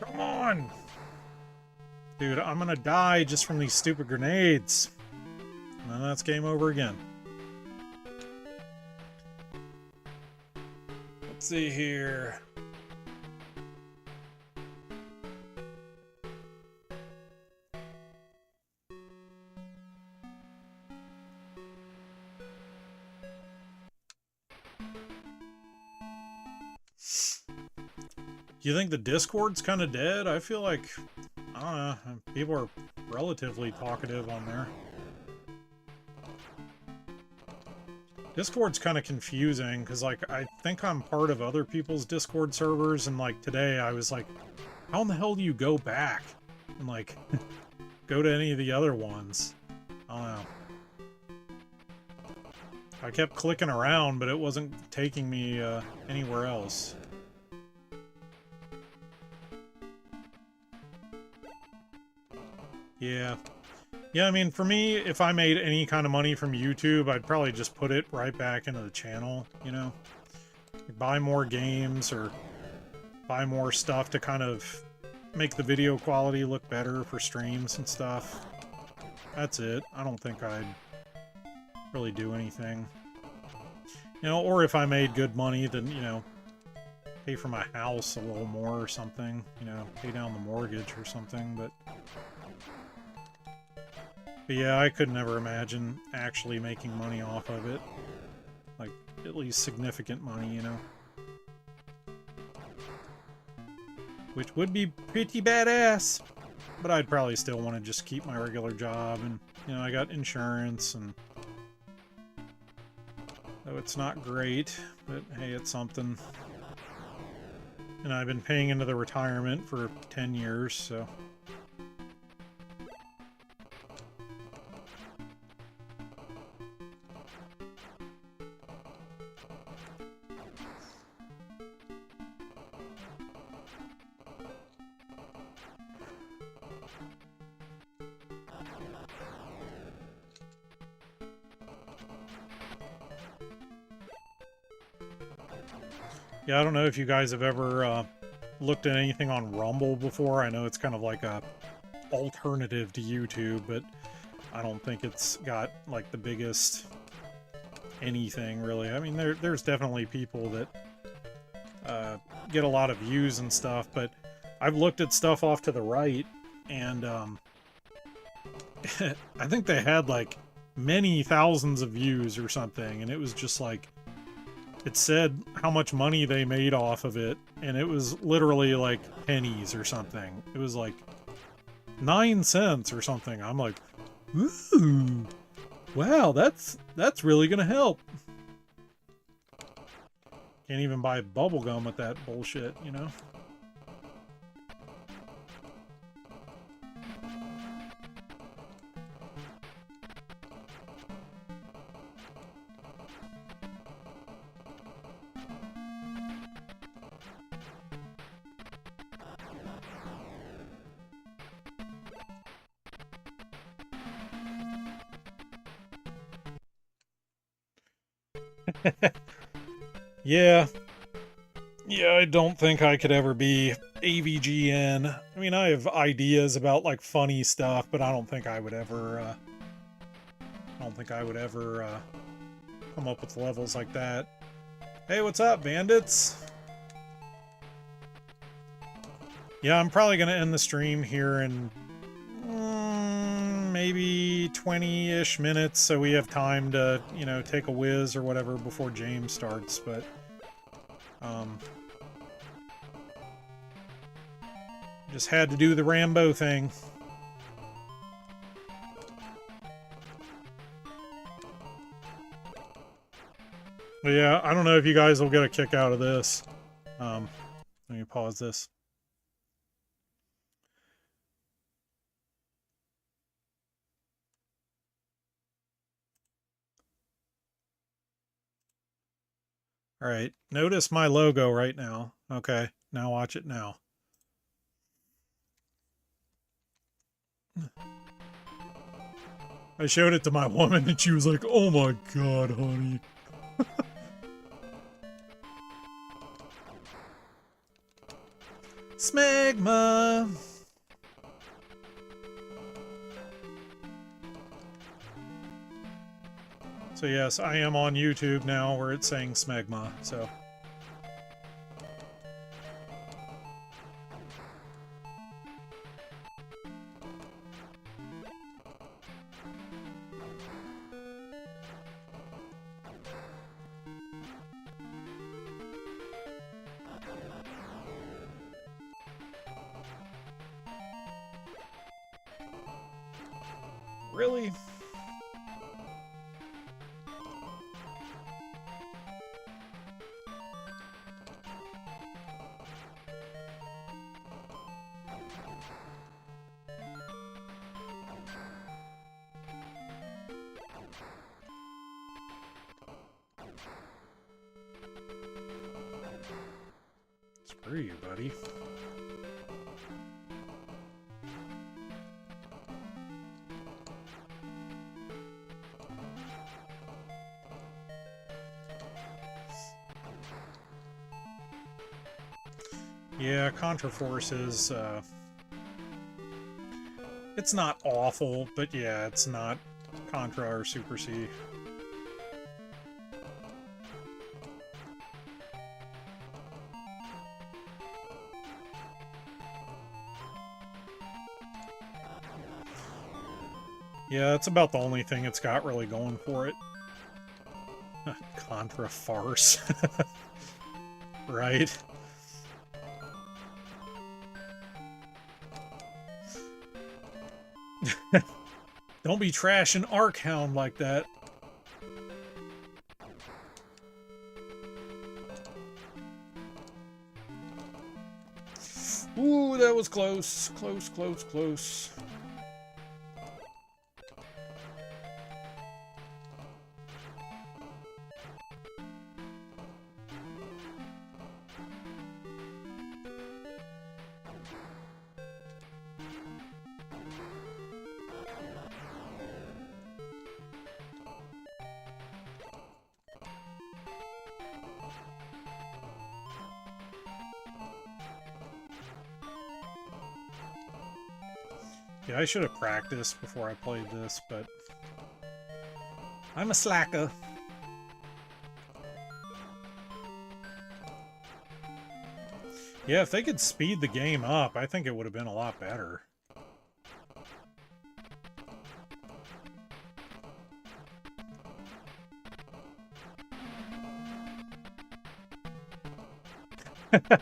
Come on! Dude, I'm gonna die just from these stupid grenades. And then that's game over again. Let's see here. Do you think the Discord's kind of dead? I feel like, I don't know, people are relatively talkative on there. Discord's kind of confusing, because, like, I think I'm part of other people's Discord servers, and, like, today I was like, how in the hell do you go back? And, like, go to any of the other ones? I don't know. I kept clicking around, but it wasn't taking me anywhere else. Yeah. Yeah, I mean, for me, if I made any kind of money from YouTube, I'd probably just put it right back into the channel, you know? Like, buy more games or buy more stuff to kind of make the video quality look better for streams and stuff. That's it. I don't think I'd really do anything. You know, or if I made good money, then, you know, pay for my house a little more or something. You know, pay down the mortgage or something, but yeah, I could never imagine actually making money off of it. Like, at least significant money, you know? Which would be pretty badass! But I'd probably still want to just keep my regular job, and, you know, I got insurance, and... Though it's not great, but hey, it's something. And I've been paying into the retirement for 10 years, so... Yeah, I don't know if you guys have ever looked at anything on Rumble before. I know it's kind of like a alternative to YouTube, but I don't think it's got like the biggest anything really. I mean, there's definitely people that get a lot of views and stuff, but I've looked at stuff off to the right, and I think they had like many thousands of views or something, and it was just like, it said how much money they made off of it, and it was literally like pennies or something. It was like 9 cents or something. I'm like, ooh, wow, that's really gonna help. Can't even buy bubblegum with that bullshit, you know? Yeah. Yeah, I don't think I could ever be AVGN. I mean, I have ideas about, like, funny stuff, but I don't think I would ever, come up with levels like that. Hey, what's up, bandits? Yeah, I'm probably going to end the stream here in maybe 20-ish minutes, so we have time to, you know, take a whiz or whatever before James starts, but... just had to do the Rambo thing. But yeah, I don't know if you guys will get a kick out of this. Let me pause this. All right, notice my logo right now. Okay, now watch it now. I showed it to my woman and she was like, "Oh my god, honey." Smegma! So yes, I am on YouTube now where it's saying Smegma, so... Really? Screw you, buddy. Yeah, Contra Force is, it's not awful, but yeah, it's not Contra or Super C. Yeah, that's about the only thing it's got really going for it. Contra farce. Right? Don't be trashing Arkhound like that. Ooh, that was close. Close, close, close. Yeah, I should have practiced before I played this, but I'm a slacker. Yeah, if they could speed the game up, I think it would have been a lot better.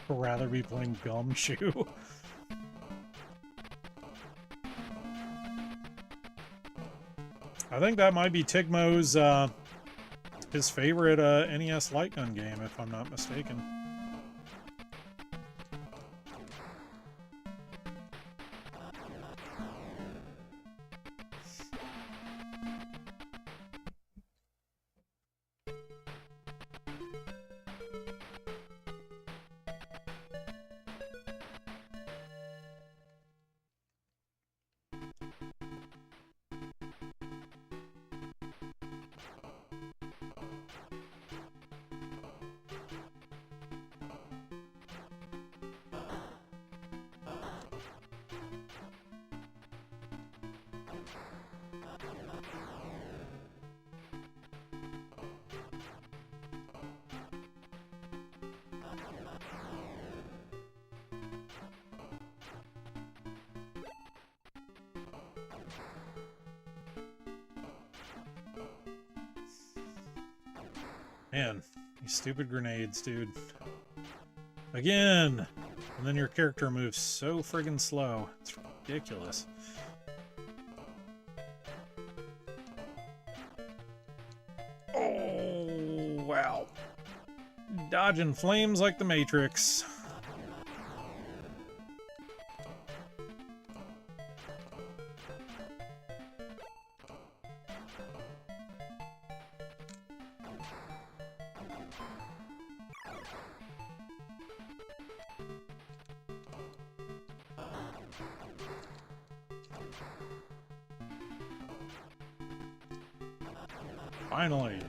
Rather be playing Gumshoe. I think that might be Tigmo's, his favorite NES light gun game, if I'm not mistaken. Man, these stupid grenades, dude. Again! And then your character moves so friggin' slow. It's ridiculous. Oh, wow. Dodging flames like the Matrix. Finally.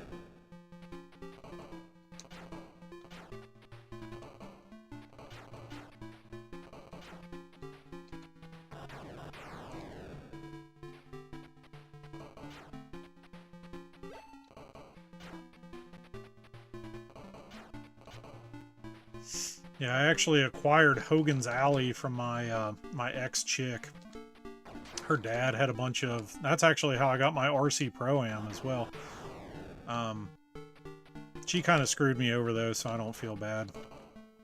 Yeah, I actually acquired Hogan's Alley from my my ex-chick. Her dad had a bunch of... That's actually how I got my RC Pro-Am as well. She kind of screwed me over though, so I don't feel bad.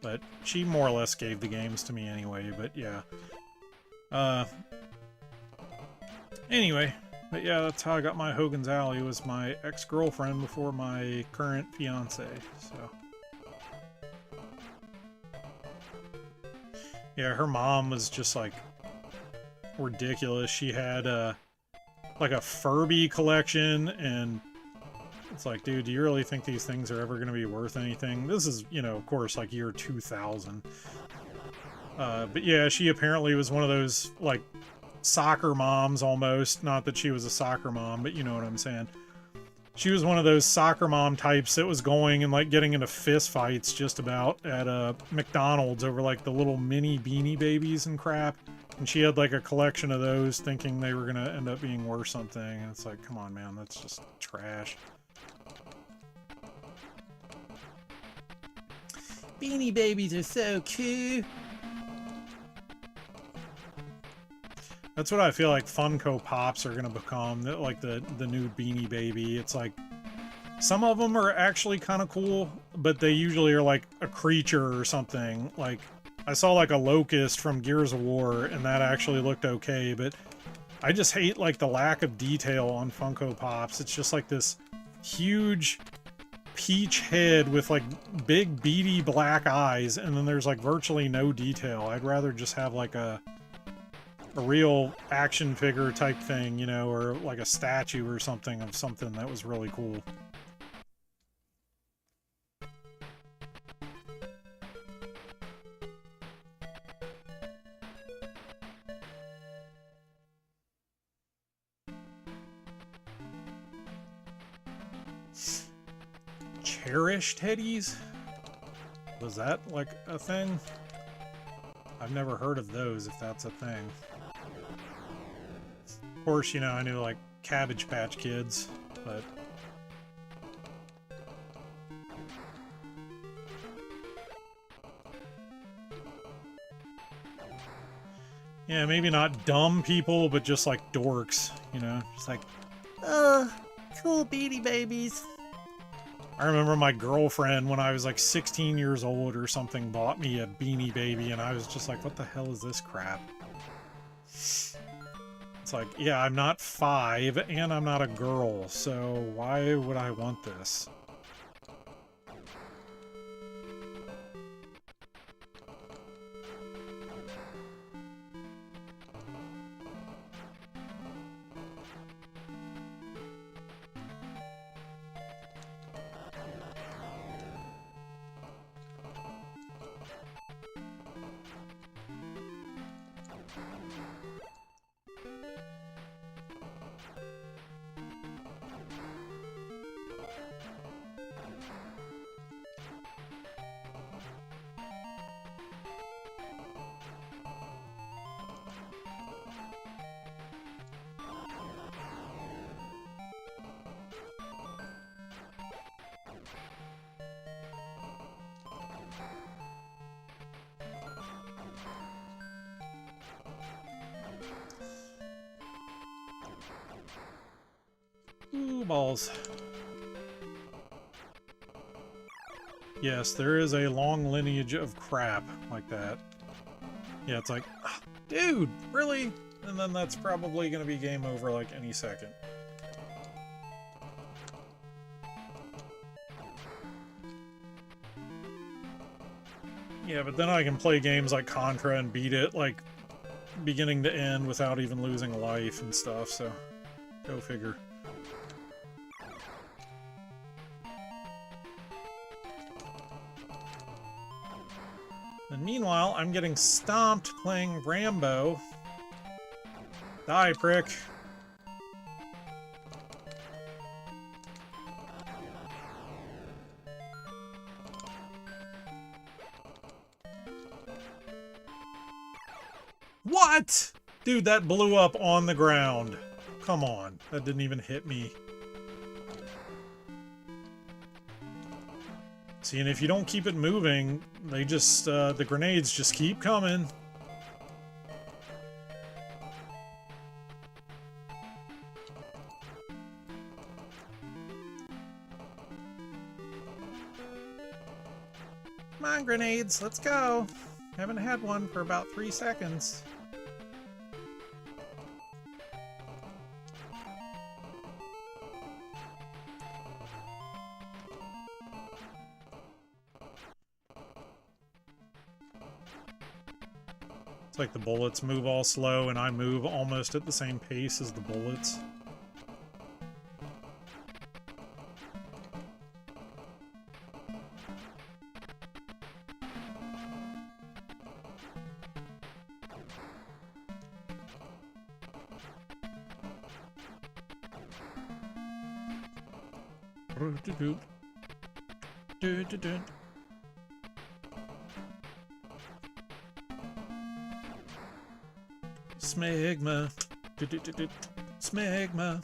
But she more or less gave the games to me anyway, but yeah. Anyway, but yeah, that's how I got my Hogan's Alley, was my ex-girlfriend before my current fiance, so... Yeah, her mom was just, like, ridiculous. She had, like, a Furby collection, and it's like, dude, do you really think these things are ever going to be worth anything? This is, you know, of course, like, year 2000. But yeah, she apparently was one of those, like, soccer moms, almost. Not that she was a soccer mom, but you know what I'm saying. She was one of those soccer mom types that was going and, like, getting into fist fights just about at McDonald's over, like, the little mini Beanie Babies and crap. And she had, like, a collection of those thinking they were going to end up being worth something. And it's like, come on, man, that's just trash. Beanie Babies are so cool. That's what I feel like Funko Pops are going to become, like the new Beanie Baby. It's like, some of them are actually kind of cool, but they usually are like a creature or something. Like, I saw like a locust from Gears of War, and that actually looked okay, but I just hate like the lack of detail on Funko Pops. It's just like this huge peach head with like big beady black eyes, and then there's like virtually no detail. I'd rather just have like a real action figure type thing, you know, or like a statue or something of something that was really cool. Cherish teddies? Was that like a thing? I've never heard of those, if that's a thing. Of course, you know, I knew like Cabbage Patch Kids, but... yeah, maybe not dumb people, but just like dorks, you know? Just like, cool Beanie Babies. I remember my girlfriend, when I was like 16 years old or something, bought me a Beanie Baby, and I was just like, what the hell is this crap? It's like, yeah, I'm not 5, and I'm not a girl, so why would I want this? Ooh, balls. Yes, there is a long lineage of crap like that. Yeah, it's like, dude, really? And then that's probably going to be game over like any second. Yeah, but then I can play games like Contra and beat it like beginning to end without even losing a life and stuff, so go figure. And meanwhile, I'm getting stomped playing Rambo. Die, prick. What? Dude, that blew up on the ground. Come on. That didn't even hit me. See, and if you don't keep it moving, they just, the grenades just keep coming. Come on, grenades, let's go. Haven't had one for about 3 seconds. It's like the bullets move all slow and I move almost at the same pace as the bullets. Smegma. Smegma.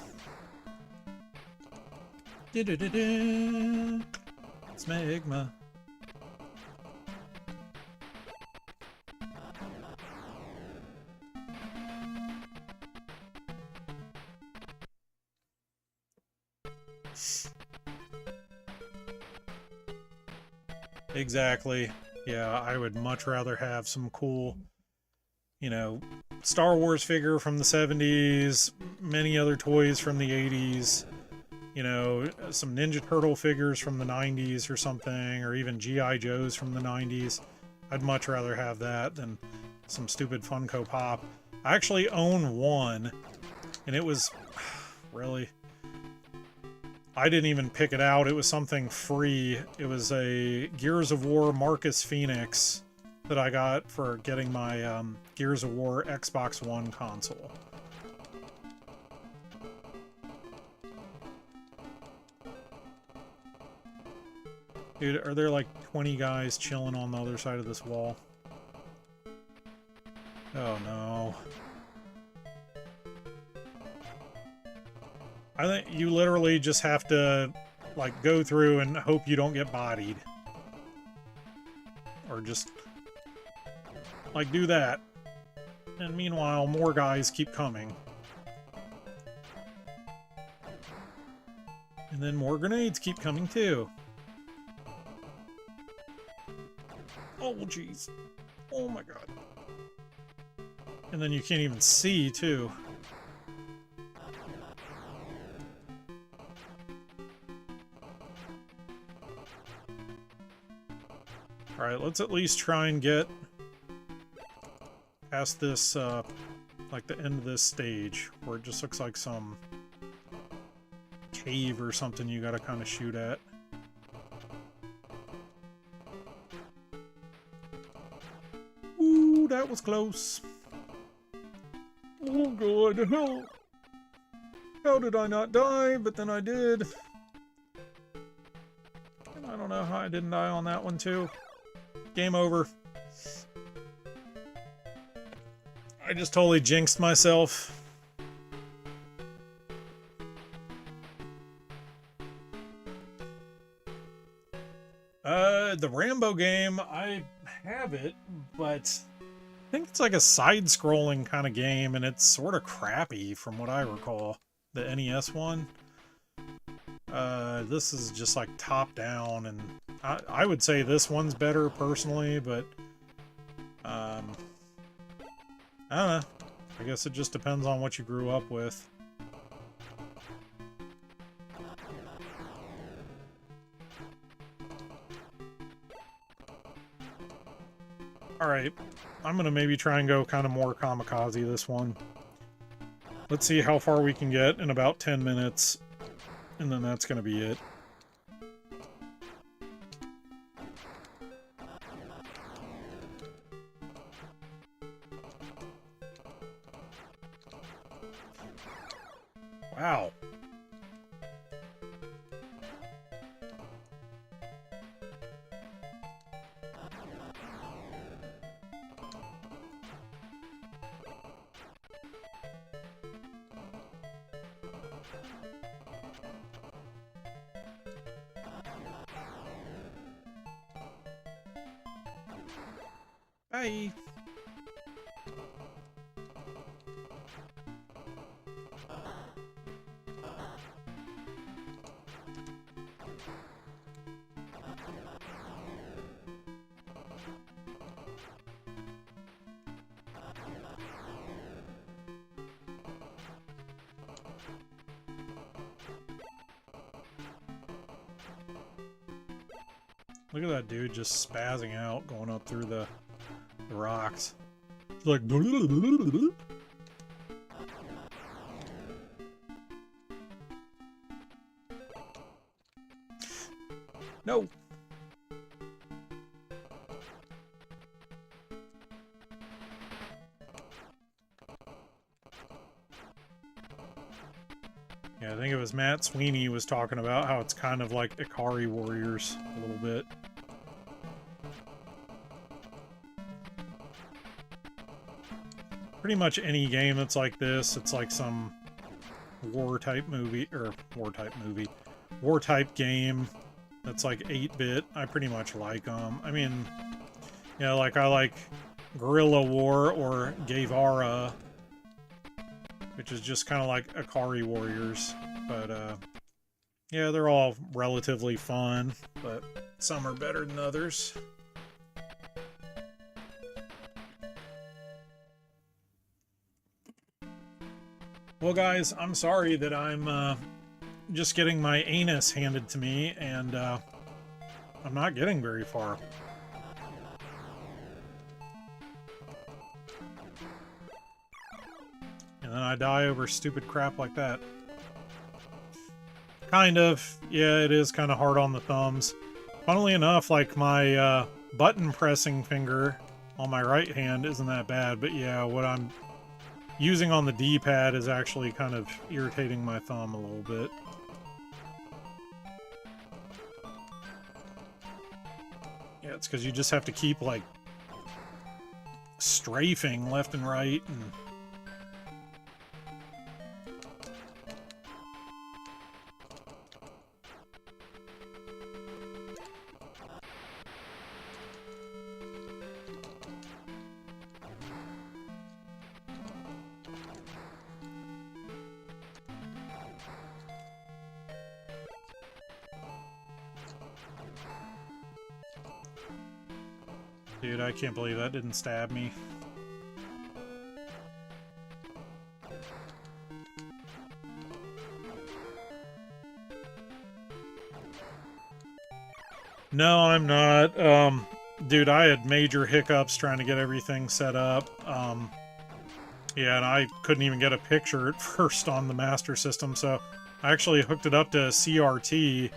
Smegma. Exactly. Yeah, I would much rather have some cool, you know, Star Wars figure from the 70s, many other toys from the 80s, you know, some Ninja Turtle figures from the 90s or something, or even G.I. Joes from the 90s. I'd much rather have that than some stupid Funko Pop. I actually own one, and it was, really, I didn't even pick it out. It was something free. It was a Gears of War Marcus Phoenix that I got for getting my Gears of War Xbox One console. Dude, are there like 20 guys chilling on the other side of this wall? Oh no. I think you literally just have to, like, go through and hope you don't get bodied. Or just, like, do that. And meanwhile, more guys keep coming. And then more grenades keep coming, too. Oh, jeez. Oh, my God. And then you can't even see, too. Alright, let's at least try and get past this, like the end of this stage, where it just looks like some cave or something you gotta kind of shoot at. Ooh, that was close. Oh god, how did I not die? But then I did. And I don't know how I didn't die on that one too. Game over. I just totally jinxed myself. The Rambo game, I have it, but I think it's like a side-scrolling kind of game, and it's sort of crappy from what I recall. The NES one. This is just like top down, and I would say this one's better personally, but I don't know. I guess it just depends on what you grew up with. Alright, I'm gonna maybe try and go kind of more kamikaze this one. Let's see how far we can get in about 10 minutes, and then that's gonna be it. Wow. Bye. Look at that dude just spazzing out, going up through the rocks. It's like... No! Yeah, I think it was Matt Sweeney was talking about how it's kind of like Ikari Warriors a little bit. Pretty much any game that's like this, it's like some war-type movie, or war-type game that's like 8-bit. I pretty much like them. I mean, yeah, like I like Guerrilla War or Guevara, which is just kind of like Ikari Warriors, but yeah, they're all relatively fun, but some are better than others. Well, guys, I'm sorry that I'm just getting my anus handed to me, and I'm not getting very far. And then I die over stupid crap like that. Kind of. Yeah, it is kind of hard on the thumbs. Funnily enough, like my button pressing finger on my right hand isn't that bad, but yeah, what I'm using on the D-pad is actually kind of irritating my thumb a little bit. Yeah, it's because you just have to keep, like, strafing left and right, and... Dude, I can't believe that didn't stab me. No, I'm not. Dude, I had major hiccups trying to get everything set up. Yeah, and I couldn't even get a picture at first on the Master System, so I actually hooked it up to CRT,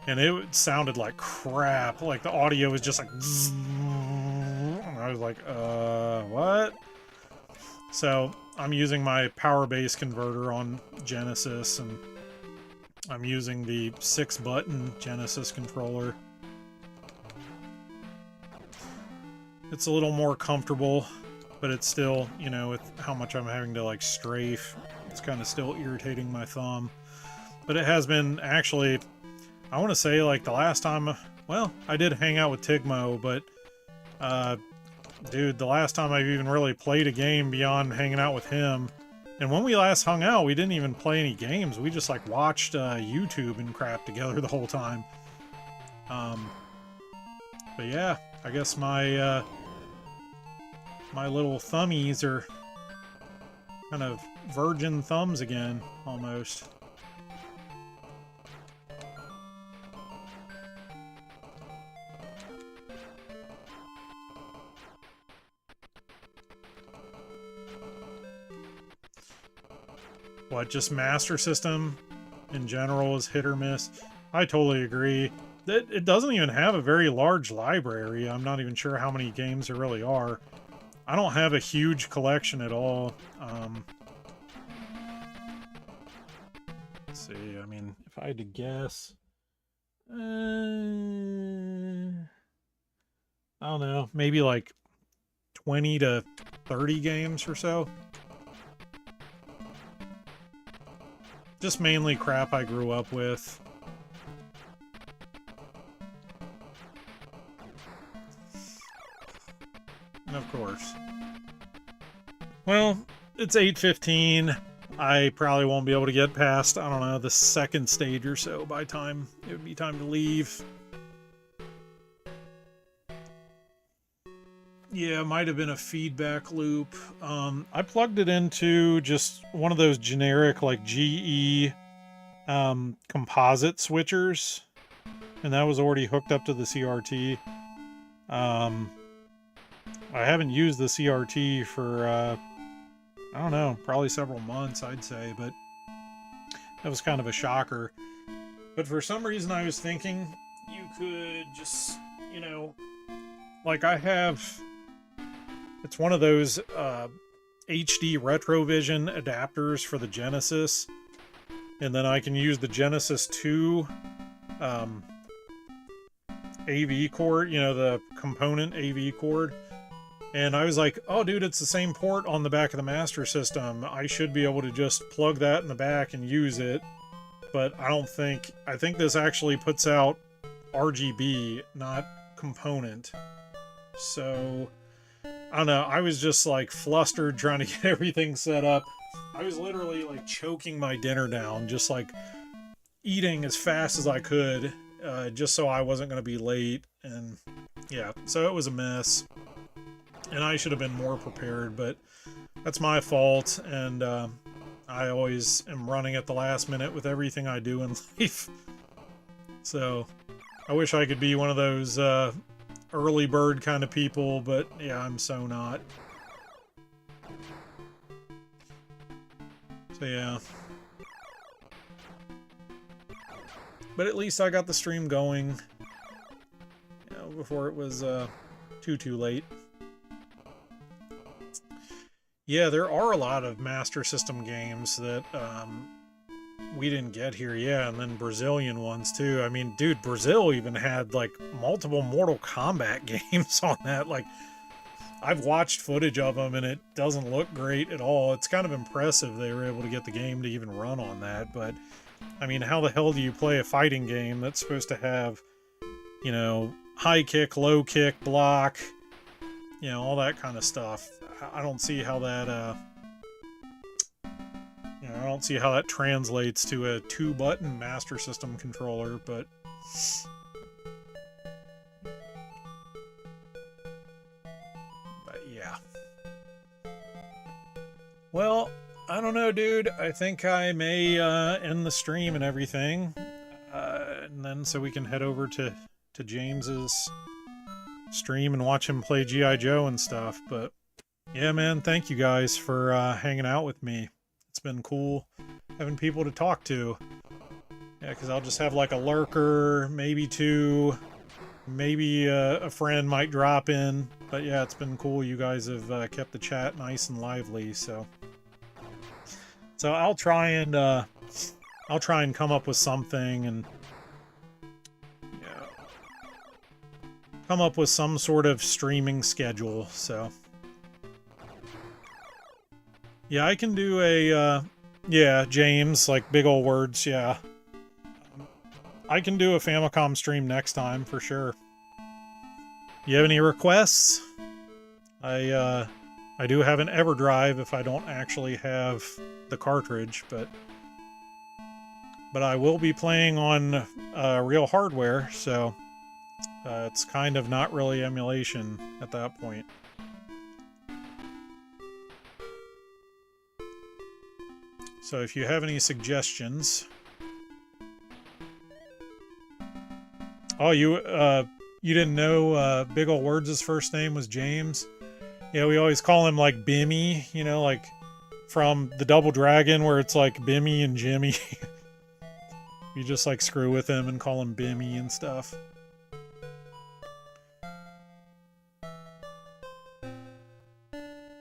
and it sounded like crap. Like, the audio was just like... And I was like, what? So, I'm using my power base converter on Genesis, and I'm using the 6-button Genesis controller. It's a little more comfortable, but it's still, you know, with how much I'm having to, like, strafe, it's kind of still irritating my thumb. But it has been, actually, I want to say, like, the last time, well, I did hang out with Tigmo, but, dude, the last time I've even really played a game beyond hanging out with him And when we last hung out, we didn't even play any games. We just like watched YouTube and crap together the whole time. But yeah, I guess my my little thummies are kind of virgin thumbs again, almost. What, just Master System in general is hit or miss? I totally agree. It doesn't even have a very large library. I'm not even sure how many games there really are. I don't have a huge collection at all. Let's see, I mean, if I had to guess... I don't know, maybe like 20 to 30 games or so. Just mainly crap I grew up with. And of course. Well, it's 8:15. I probably won't be able to get past, I don't know, the second stage or so by time it would be time to leave. Yeah, it might have been a feedback loop. I plugged it into just one of those generic, like, GE composite switchers, and that was already hooked up to the CRT. I haven't used the CRT for, I don't know, probably several months, I'd say, but that was kind of a shocker. But for some reason I was thinking you could just, you know, like I have... It's one of those HD Retrovision adapters for the Genesis, and then I can use the Genesis 2 AV cord, you know, the component AV cord. And I was like, oh dude, it's the same port on the back of the Master System. I should be able to just plug that in the back and use it. But I don't think... I think this actually puts out RGB, not component. So... I don't know, I was just like flustered trying to get everything set up. I was literally like choking my dinner down, just like eating as fast as I could, just so I wasn't going to be late. And yeah, so it was a mess. And I should have been more prepared, but that's my fault. And I always am running at the last minute with everything I do in life. So I wish I could be one of those... early bird kind of people, but yeah, I'm so not. So yeah. But at least I got the stream going, you know, before it was too late. Yeah, there are a lot of Master System games that we didn't get here, yeah, and then Brazilian ones too. I mean, dude, Brazil even had like multiple Mortal Kombat games on that. Like, I've watched footage of them and it doesn't look great at all. It's kind of impressive they were able to get the game to even run on that, but I mean, how the hell do you play a fighting game that's supposed to have, you know, high kick, low kick, block, you know, all that kind of stuff? I don't see how that I don't see how that translates to a 2-button Master System controller, but... yeah. Well, I don't know, dude. I think I may end the stream and everything. And then so we can head over to James's stream and watch him play G.I. Joe and stuff. But yeah, man, thank you guys for hanging out with me. It's been cool having people to talk to. Yeah, because I'll just have like a lurker, maybe two, maybe a friend might drop in. But yeah, it's been cool. You guys have kept the chat nice and lively. So I'll try and come up with something and come up with some sort of streaming schedule. So yeah, I can do a, yeah, James, like big old words, yeah. I can do a Famicom stream next time, for sure. You have any requests? I I do have an EverDrive if I don't actually have the cartridge, but I will be playing on real hardware, so it's kind of not really emulation at that point. So if you have any suggestions... Oh, you didn't know Big Ol' Words' first name was James? Yeah, we always call him like Bimmy, you know, like from the Double Dragon where it's like Bimmy and Jimmy. You just like screw with him and call him Bimmy and stuff.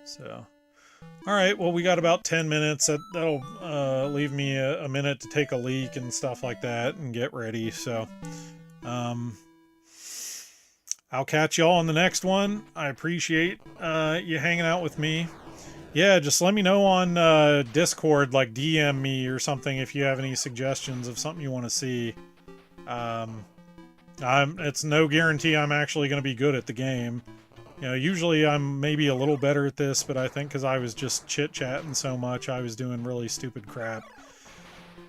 So, all right, well, we got about 10 minutes. That'll leave me a minute to take a leak and stuff like that and get ready. So, I'll catch y'all on the next one. I appreciate you hanging out with me. Yeah, just let me know on Discord, like DM me or something if you have any suggestions of something you want to see. It's no guarantee I'm actually going to be good at the game. You know, usually I'm maybe a little better at this, but I think because I was just chit-chatting so much, I was doing really stupid crap.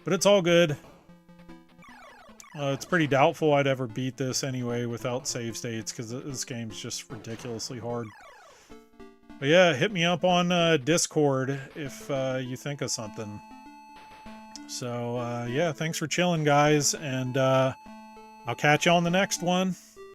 But it's all good. It's pretty doubtful I'd ever beat this anyway without save states, because this game's just ridiculously hard. But yeah, hit me up on Discord if you think of something. So yeah, thanks for chilling, guys, and I'll catch you on the next one.